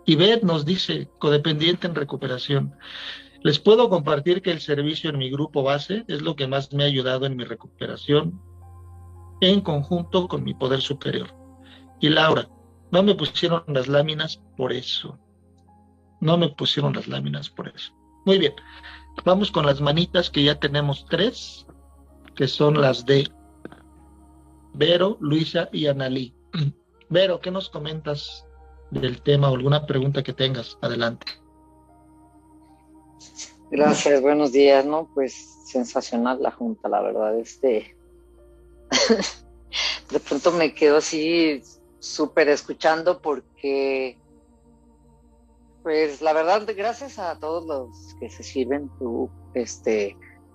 Y Beth nos dice, codependiente en recuperación, les puedo compartir que el servicio en mi grupo base es lo que más me ha ayudado en mi recuperación en conjunto con mi poder superior. Y Laura, no me pusieron las láminas por eso. No me pusieron las láminas por eso. Muy bien, vamos con las manitas que ya tenemos 3, que son las de Vero, Luisa y Analí. Vero, ¿qué nos comentas del tema o alguna pregunta que tengas? Adelante. Gracias, buenos días, ¿no? Pues sensacional la junta, la verdad, de pronto me quedo así súper escuchando porque, pues la verdad, gracias a todos los que se sirven, tú,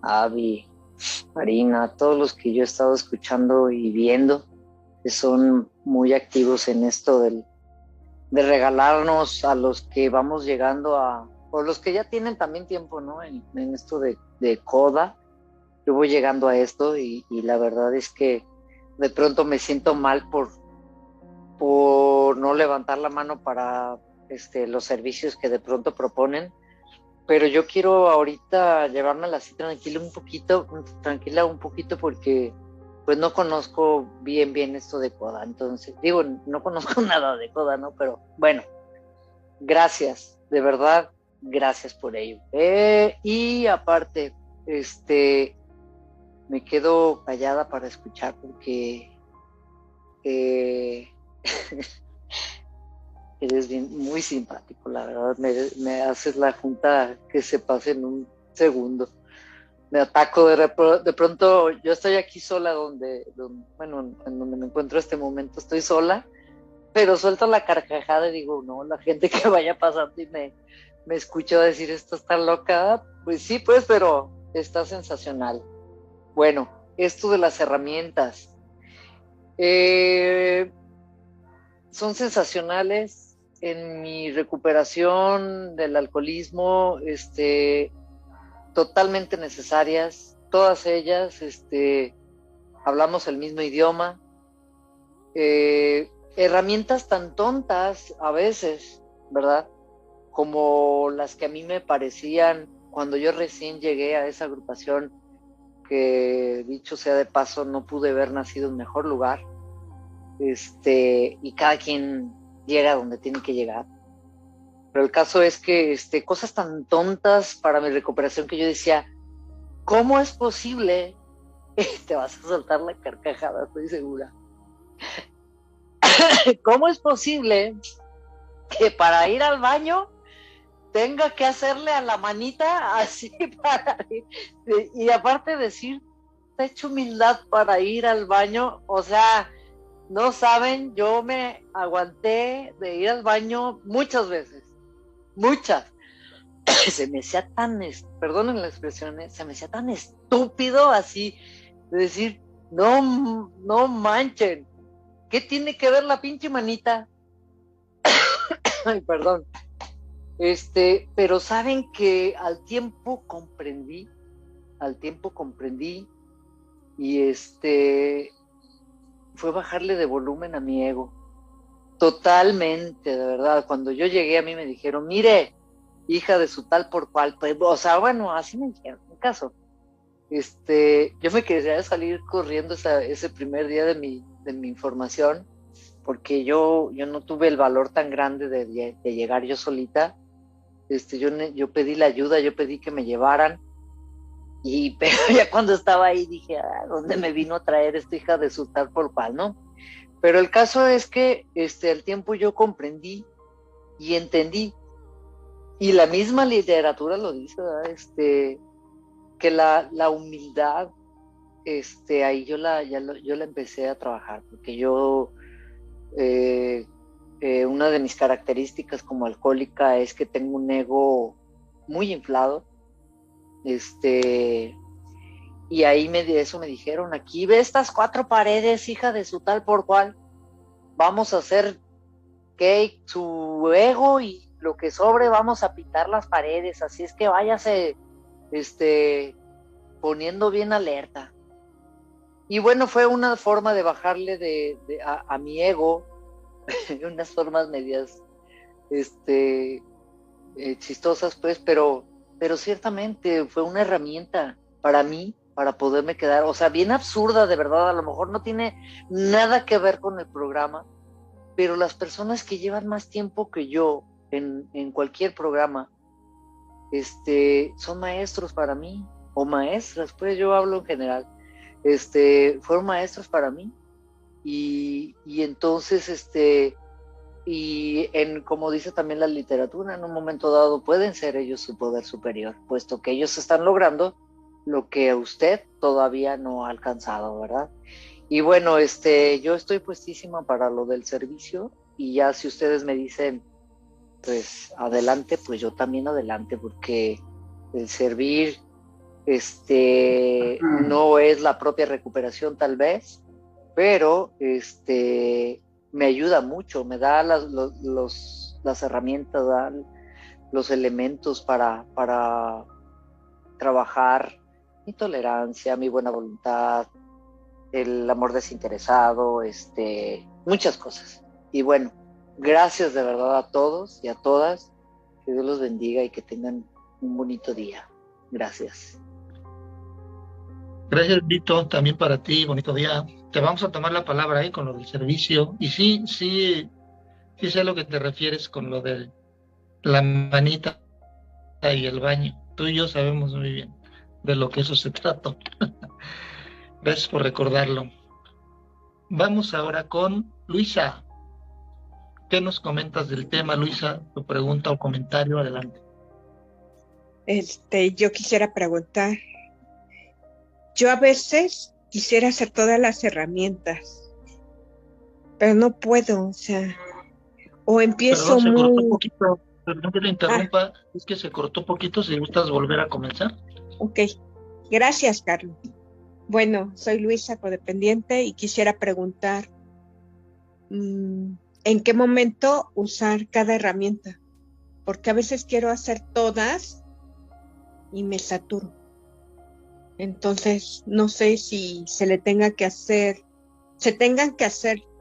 Avi, Marina, todos los que yo he estado escuchando y viendo, que son muy activos en esto de regalarnos a los que vamos llegando o los que ya tienen también tiempo, ¿no? En esto de CODA. Yo voy llegando a esto y la verdad es que de pronto me siento mal por no levantar la mano para los servicios que de pronto proponen, pero yo quiero ahorita llevármela así tranquila un poquito porque pues no conozco bien esto de CODA, entonces digo, no conozco nada de CODA, ¿no? Pero bueno, gracias, de verdad, gracias por ello. Y aparte, me quedo callada para escuchar porque eres muy simpático, la verdad, me haces la junta que se pase en un segundo. Me ataco de pronto, yo estoy aquí sola bueno, en donde me encuentro este momento, estoy sola, pero suelto la carcajada y digo, no, la gente que vaya pasando y me escucha decir, esto está loca, pues sí, pues, pero está sensacional. Bueno, esto de las herramientas, son sensacionales en mi recuperación del alcoholismo, totalmente necesarias, todas ellas, hablamos el mismo idioma, herramientas tan tontas a veces, ¿verdad? Como las que a mí me parecían cuando yo recién llegué a esa agrupación, que dicho sea de paso, no pude haber nacido en mejor lugar, y cada quien llega a donde tiene que llegar. Pero el caso es que cosas tan tontas para mi recuperación que yo decía, ¿cómo es posible? Te vas a soltar la carcajada, estoy segura. ¿Cómo es posible que para ir al baño tenga que hacerle a la manita así para ir? Y aparte decir, te he hecho humildad para ir al baño, o sea, no saben, yo me aguanté de ir al baño muchas veces, muchas. Se me hacía tan, perdonen la expresión, se me hacía tan estúpido así, de decir, no manchen, ¿qué tiene que ver la pinche manita? Ay, perdón. Pero saben que al tiempo comprendí y fue bajarle de volumen a mi ego. Totalmente, de verdad. Cuando yo llegué a mí me dijeron, mire, hija de su tal por cual, pues, o sea, bueno, así me dijeron, en caso. Yo me quería salir corriendo ese primer día de mi información, porque yo no tuve el valor tan grande de llegar yo solita. Yo pedí la ayuda, yo pedí que me llevaran, pero ya cuando estaba ahí dije, ¿dónde me vino a traer esta hija de su tal por cual, no? Pero el caso es que al tiempo yo comprendí y entendí, y la misma literatura lo dice, ¿verdad? Que la humildad, ahí yo la empecé a trabajar, porque yo, una de mis características como alcohólica es que tengo un ego muy inflado, y ahí eso me dijeron, aquí ve estas 4 paredes, hija de su tal por cual, vamos a hacer cake, su ego, y lo que sobre vamos a pintar las paredes, así es que váyase, poniendo bien alerta. Y bueno, fue una forma de bajarle a mi ego, unas formas medias, chistosas, pues, pero ciertamente fue una herramienta para mí, para poderme quedar, o sea, bien absurda, de verdad, a lo mejor no tiene nada que ver con el programa, pero las personas que llevan más tiempo que yo en cualquier programa, son maestros para mí, o maestras, pues yo hablo en general, fueron maestros para mí, y entonces, como dice también la literatura, en un momento dado pueden ser ellos su poder superior, puesto que ellos están logrando lo que usted todavía no ha alcanzado, ¿verdad? Y bueno, yo estoy puestísima para lo del servicio, y ya si ustedes me dicen, pues adelante, pues yo también adelante, porque el servir, no es la propia recuperación tal vez, pero me ayuda mucho, me da las herramientas, da los elementos para trabajar mi tolerancia, mi buena voluntad, el amor desinteresado, muchas cosas. Y bueno, gracias de verdad a todos y a todas, que Dios los bendiga y que tengan un bonito día. Gracias. Gracias, Vito, también para ti, bonito día. Te vamos a tomar la palabra ahí con lo del servicio. Y sí sé a lo que te refieres con lo de la manita y el baño. Tú y yo sabemos muy bien de lo que eso se trata. Gracias por recordarlo. Vamos ahora con Luisa. ¿Qué nos comentas del tema, Luisa? Tu pregunta o comentario, adelante. Yo quisiera preguntar, yo a veces quisiera hacer todas las herramientas, pero no puedo, o sea, o empiezo Perdón, se cortó un muy... poquito, perdón que te interrumpa, es que se cortó poquito, si gustas volver a comenzar. Ok, gracias, Carlos. Bueno, soy Luisa, codependiente, y quisiera preguntar, ¿en qué momento usar cada herramienta? Porque a veces quiero hacer todas y me saturo. Entonces, no sé si se tengan que hacer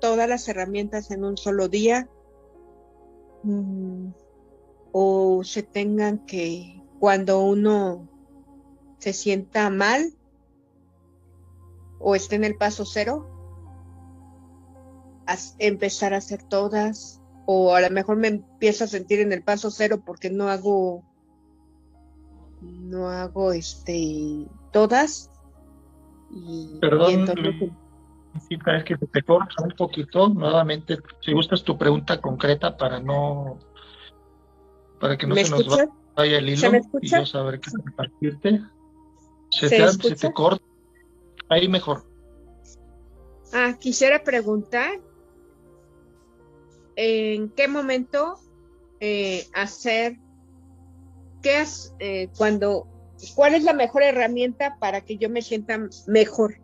todas las herramientas en un solo día, o se tengan que, cuando uno se sienta mal o esté en el paso 0, empezar a hacer todas, o a lo mejor me empiezo a sentir en el paso 0 porque no hago todas, Perdón, y entonces... sí, es que te corta un poquito, nuevamente, si gustas tu pregunta concreta para que no ¿Me se nos escuchan? vaya el ¿Se me hilo y escucha? yo saber qué compartirte. Se ¿Se escucha? te corta, ahí mejor. Quisiera preguntar, ¿en qué momento cuál es la mejor herramienta para que yo me sienta mejor?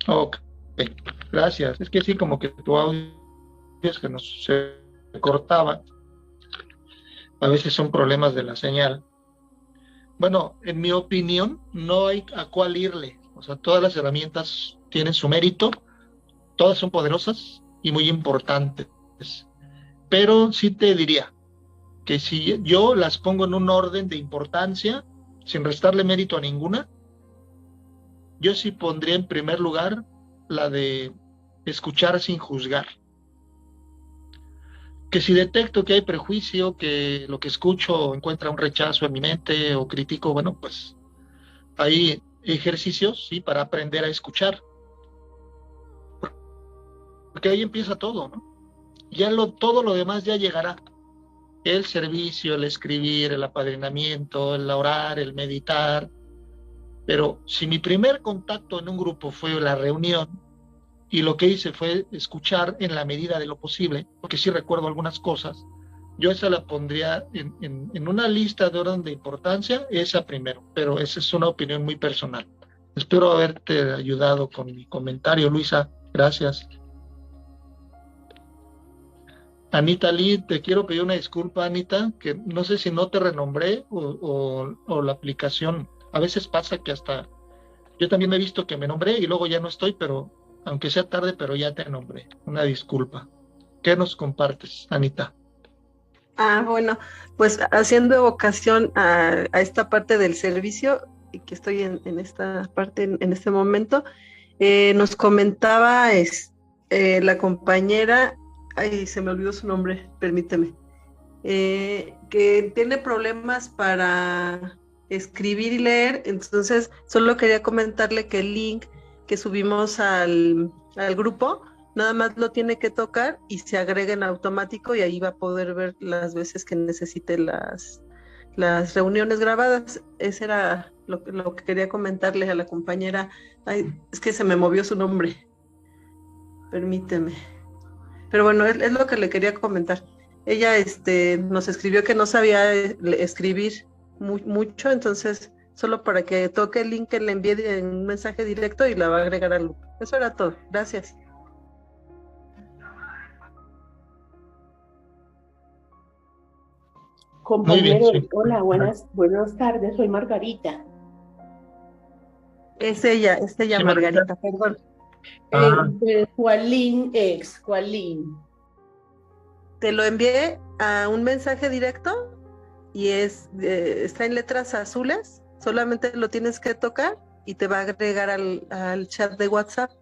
Ok, gracias. Es que sí, como que tu audio es que se cortaba. A veces son problemas de la señal. Bueno, en mi opinión, no hay a cuál irle. O sea, todas las herramientas tienen su mérito, todas son poderosas y muy importantes. pero sí te diría que si yo las pongo en un orden de importancia, sin restarle mérito a ninguna, yo sí pondría en primer lugar la de escuchar sin juzgar. Que si detecto que hay prejuicio, que lo que escucho encuentra un rechazo en mi mente o critico, bueno, pues hay ejercicios, sí, para aprender a escuchar, porque ahí empieza todo, ¿no? Todo lo demás ya llegará. El servicio, el escribir, el apadrinamiento, el orar, el meditar. Pero si mi primer contacto en un grupo fue la reunión y lo que hice fue escuchar en la medida de lo posible, porque sí recuerdo algunas cosas, yo esa la pondría en una lista de orden de importancia, esa primero, pero esa es una opinión muy personal. Espero haberte ayudado con mi comentario, Luisa. Gracias. Anita Lee, te quiero pedir una disculpa, Anita, que no sé si no te renombré o la aplicación. A veces pasa que hasta yo también me he visto que me nombré y luego ya no estoy, pero aunque sea tarde, pero ya te nombré. Una disculpa. ¿Qué nos compartes, Anita? Bueno, pues haciendo ocasión a esta parte del servicio, y que estoy en esta parte en este momento, nos comentaba la compañera, ay, se me olvidó su nombre, permíteme, que tiene problemas para escribir y leer, entonces solo quería comentarle que el link que subimos al grupo, nada más lo tiene que tocar y se agrega en automático y ahí va a poder ver las veces que necesite las reuniones grabadas. Ese era lo que quería comentarle a la compañera. Ay, es que se me movió su nombre, permíteme. Pero bueno, es lo que le quería comentar. Ella nos escribió que no sabía escribir mucho, entonces solo para que toque el link que le envíe en un mensaje directo y la va a agregar al grupo. Eso era todo. Gracias. Compañero, Muy bien, sí. hola, buenas tardes, soy Margarita. Es ella Sí, Margarita, perdón. ¿Cuál link es? ¿Cuál link? Te lo envié a un mensaje directo y está en letras azules, solamente lo tienes que tocar y te va a agregar al chat de WhatsApp.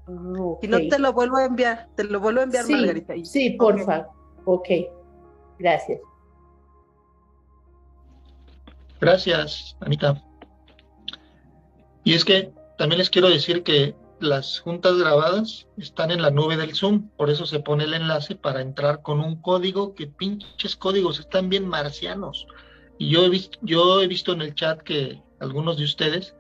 Okay. Y no te lo vuelvo a enviar, Sí, Margarita. sí, porfa. Ok, gracias. Gracias, Anita. Y es que también les quiero decir que las juntas grabadas están en la nube del Zoom, por eso se pone el enlace para entrar con un código, que pinches códigos están bien marcianos. Y yo he visto en el chat que algunos de ustedes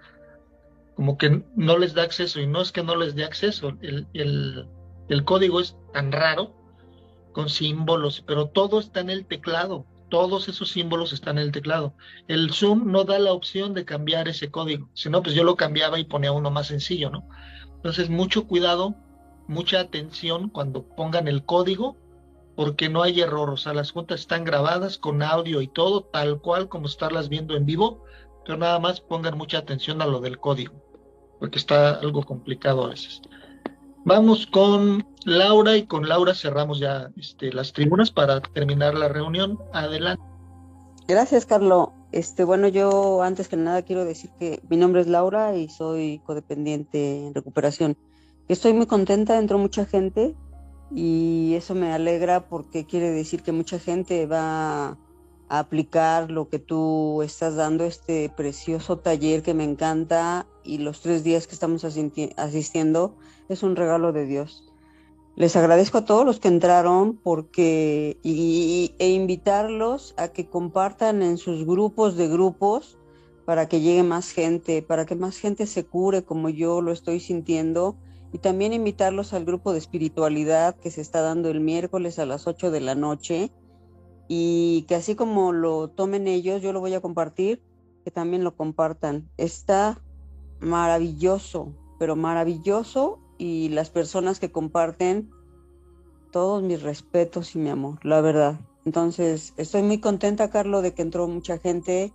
como que no les da acceso, y no es que no les dé acceso, el código es tan raro, con símbolos, pero todo está en el teclado, todos esos símbolos están en el teclado. El Zoom no da la opción de cambiar ese código, si no, pues yo lo cambiaba y ponía uno más sencillo, ¿no? Entonces, mucho cuidado, mucha atención cuando pongan el código, porque no hay error, o sea, las juntas están grabadas con audio y todo, tal cual como estarlas viendo en vivo, pero nada más pongan mucha atención a lo del código, porque está algo complicado a veces. Vamos con Laura y con Laura cerramos ya las tribunas para terminar la reunión. Adelante. Gracias, Carlos. Bueno, yo antes que nada quiero decir que mi nombre es Laura y soy codependiente en recuperación. Estoy muy contenta, entró mucha gente y eso me alegra porque quiere decir que mucha gente va a aplicar lo que tú estás dando, este precioso taller que me encanta, y los 3 días que estamos asistiendo es un regalo de Dios. Les agradezco a todos los que entraron e invitarlos a que compartan en sus grupos de grupos para que llegue más gente, para que más gente se cure como yo lo estoy sintiendo, y también invitarlos al grupo de espiritualidad que se está dando el miércoles a las 8 de la noche, y que así como lo tomen ellos, yo lo voy a compartir, que también lo compartan. Está maravilloso, pero maravilloso, y las personas que comparten, todos mis respetos y mi amor, la verdad. Entonces, estoy muy contenta, Carlos, de que entró mucha gente,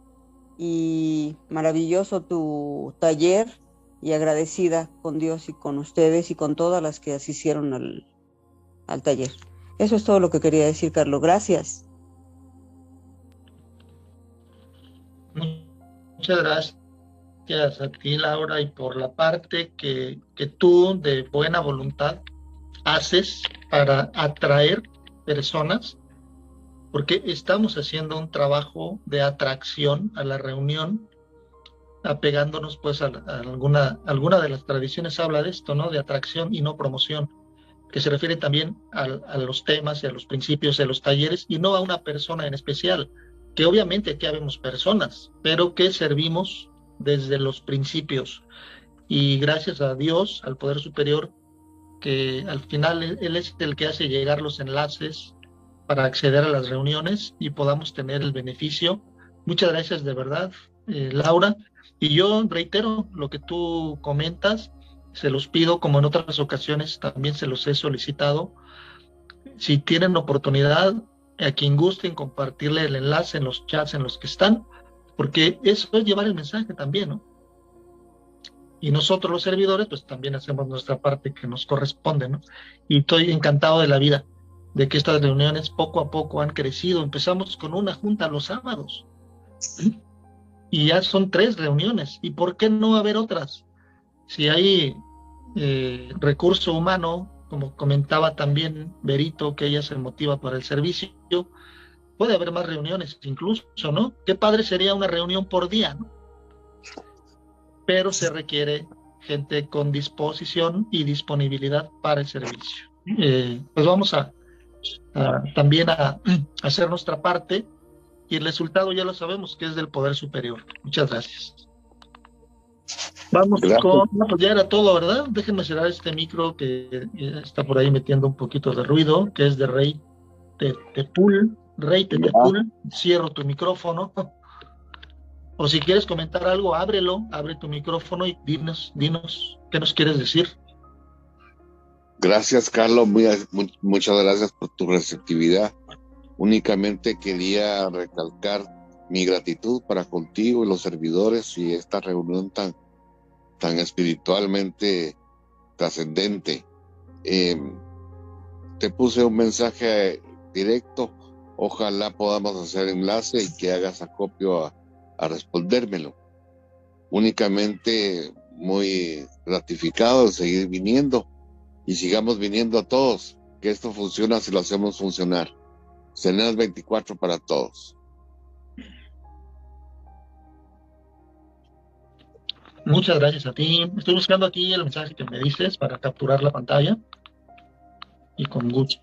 y maravilloso tu taller, y agradecida con Dios y con ustedes y con todas las que asistieron al taller. Eso es todo lo que quería decir, Carlos. Gracias. Muchas gracias a ti, Laura, y por la parte que tú de buena voluntad haces para atraer personas, porque estamos haciendo un trabajo de atracción a la reunión, apegándonos pues a alguna de las tradiciones habla de esto, ¿no? De atracción y no promoción, que se refiere también a los temas y a los principios de los talleres y no a una persona en especial, que obviamente aquí habemos personas, pero que servimos desde los principios. Y gracias a Dios, al Poder Superior, que al final Él es el que hace llegar los enlaces para acceder a las reuniones y podamos tener el beneficio. Muchas gracias de verdad, Laura. Y yo reitero lo que tú comentas, se los pido, como en otras ocasiones también se los he solicitado. Si tienen oportunidad, a quien gusten compartirle el enlace en los chats en los que están, porque eso es llevar el mensaje también, ¿no? Y nosotros los servidores, pues también hacemos nuestra parte que nos corresponde, ¿no? Y estoy encantado de la vida, de que estas reuniones poco a poco han crecido. Empezamos con una junta los sábados, ¿sí? Y ya son 3 reuniones. ¿Y por qué no haber otras? Si hay recurso humano, como comentaba también Berito, que ella se motiva para el servicio, puede haber más reuniones incluso, ¿no? Qué padre sería una reunión por día, ¿no? Pero se requiere gente con disposición y disponibilidad para el servicio. Pues vamos también a hacer nuestra parte y el resultado ya lo sabemos, que es del Poder Superior. Muchas gracias. Vamos con, pues ya era todo, ¿verdad? Déjenme cerrar este micro que está por ahí metiendo un poquito de ruido, que es de Rey Tepul. Rey Tepul, cierro tu micrófono. O si quieres comentar algo, ábrelo, abre tu micrófono y dinos, ¿qué nos quieres decir? Gracias, Carlos, muchas gracias por tu receptividad. Únicamente quería recalcar mi gratitud para contigo y los servidores y esta reunión tan espiritualmente trascendente. Te puse un mensaje directo, ojalá podamos hacer enlace y que hagas acopio a respondérmelo. Únicamente muy gratificado de seguir viniendo y sigamos viniendo a todos, que esto funciona si lo hacemos funcionar. Cenas 24 para todos. Muchas gracias a ti. Estoy buscando aquí el mensaje que me dices para capturar la pantalla y con gusto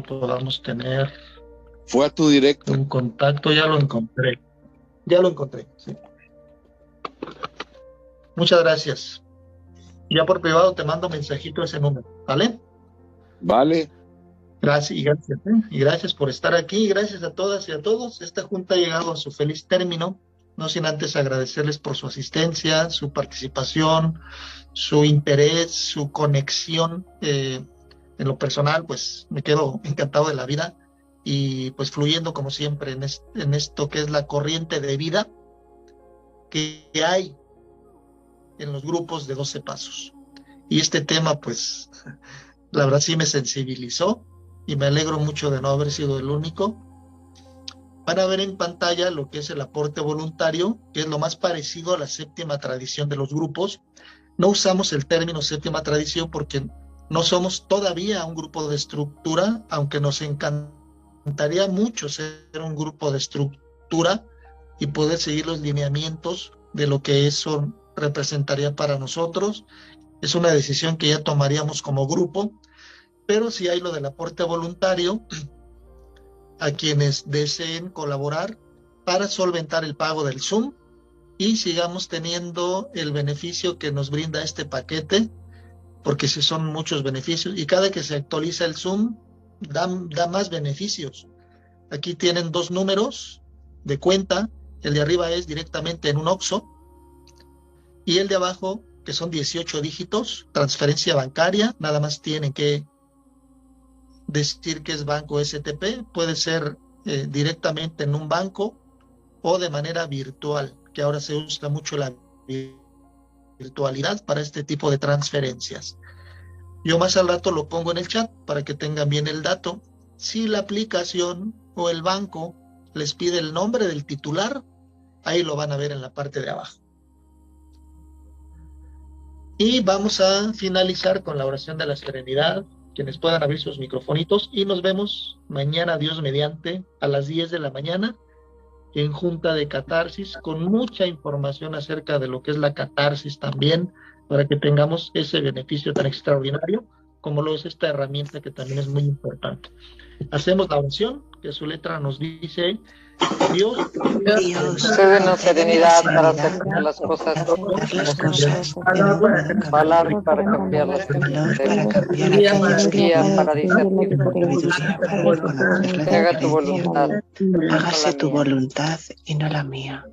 podamos tener. Fue a tu directo. Un contacto, ya lo encontré. Sí. Muchas gracias. Ya por privado te mando mensajito a ese número, ¿vale? Vale. Gracias, y gracias por estar aquí, y gracias a todas y a todos. Esta junta ha llegado a su feliz término, no sin antes agradecerles por su asistencia, su participación, su interés, su conexión. En lo personal, pues me quedo encantado de la vida y pues fluyendo como siempre en esto que es la corriente de vida que hay en los grupos de 12 pasos. Y este tema, pues, la verdad sí me sensibilizó y me alegro mucho de no haber sido el único. Van a ver en pantalla lo que es el aporte voluntario, que es lo más parecido a la séptima tradición de los grupos. No usamos el término séptima tradición porque no somos todavía un grupo de estructura, aunque nos encantaría mucho ser un grupo de estructura y poder seguir los lineamientos de lo que eso representaría para nosotros. Es una decisión que ya tomaríamos como grupo, pero si hay lo del aporte voluntario a quienes deseen colaborar para solventar el pago del Zoom y sigamos teniendo el beneficio que nos brinda este paquete, porque sí son muchos beneficios y cada que se actualiza el Zoom da más beneficios. Aquí tienen 2 números de cuenta, el de arriba es directamente en un OXXO y el de abajo, que son 18 dígitos, transferencia bancaria, nada más tienen que decir que es banco STP, puede ser directamente en un banco o de manera virtual, que ahora se usa mucho la virtualidad para este tipo de transferencias. Yo más al rato lo pongo en el chat para que tengan bien el dato. Si la aplicación o el banco les pide el nombre del titular, ahí lo van a ver en la parte de abajo. Y vamos a finalizar con la oración de la serenidad. Quienes puedan abrir sus microfonitos, y nos vemos mañana, Dios mediante, a las 10 de la mañana en Junta de Catarsis, con mucha información acerca de lo que es la catarsis también, para que tengamos ese beneficio tan extraordinario como lo es esta herramienta que también es muy importante. Hacemos la oración, que su letra nos dice: Dios, concédenos serenidad para hacer las cosas, valor para cambiarlas, sabiduría para discernir. Que haga tu voluntad. Hágase tu voluntad y no la mía.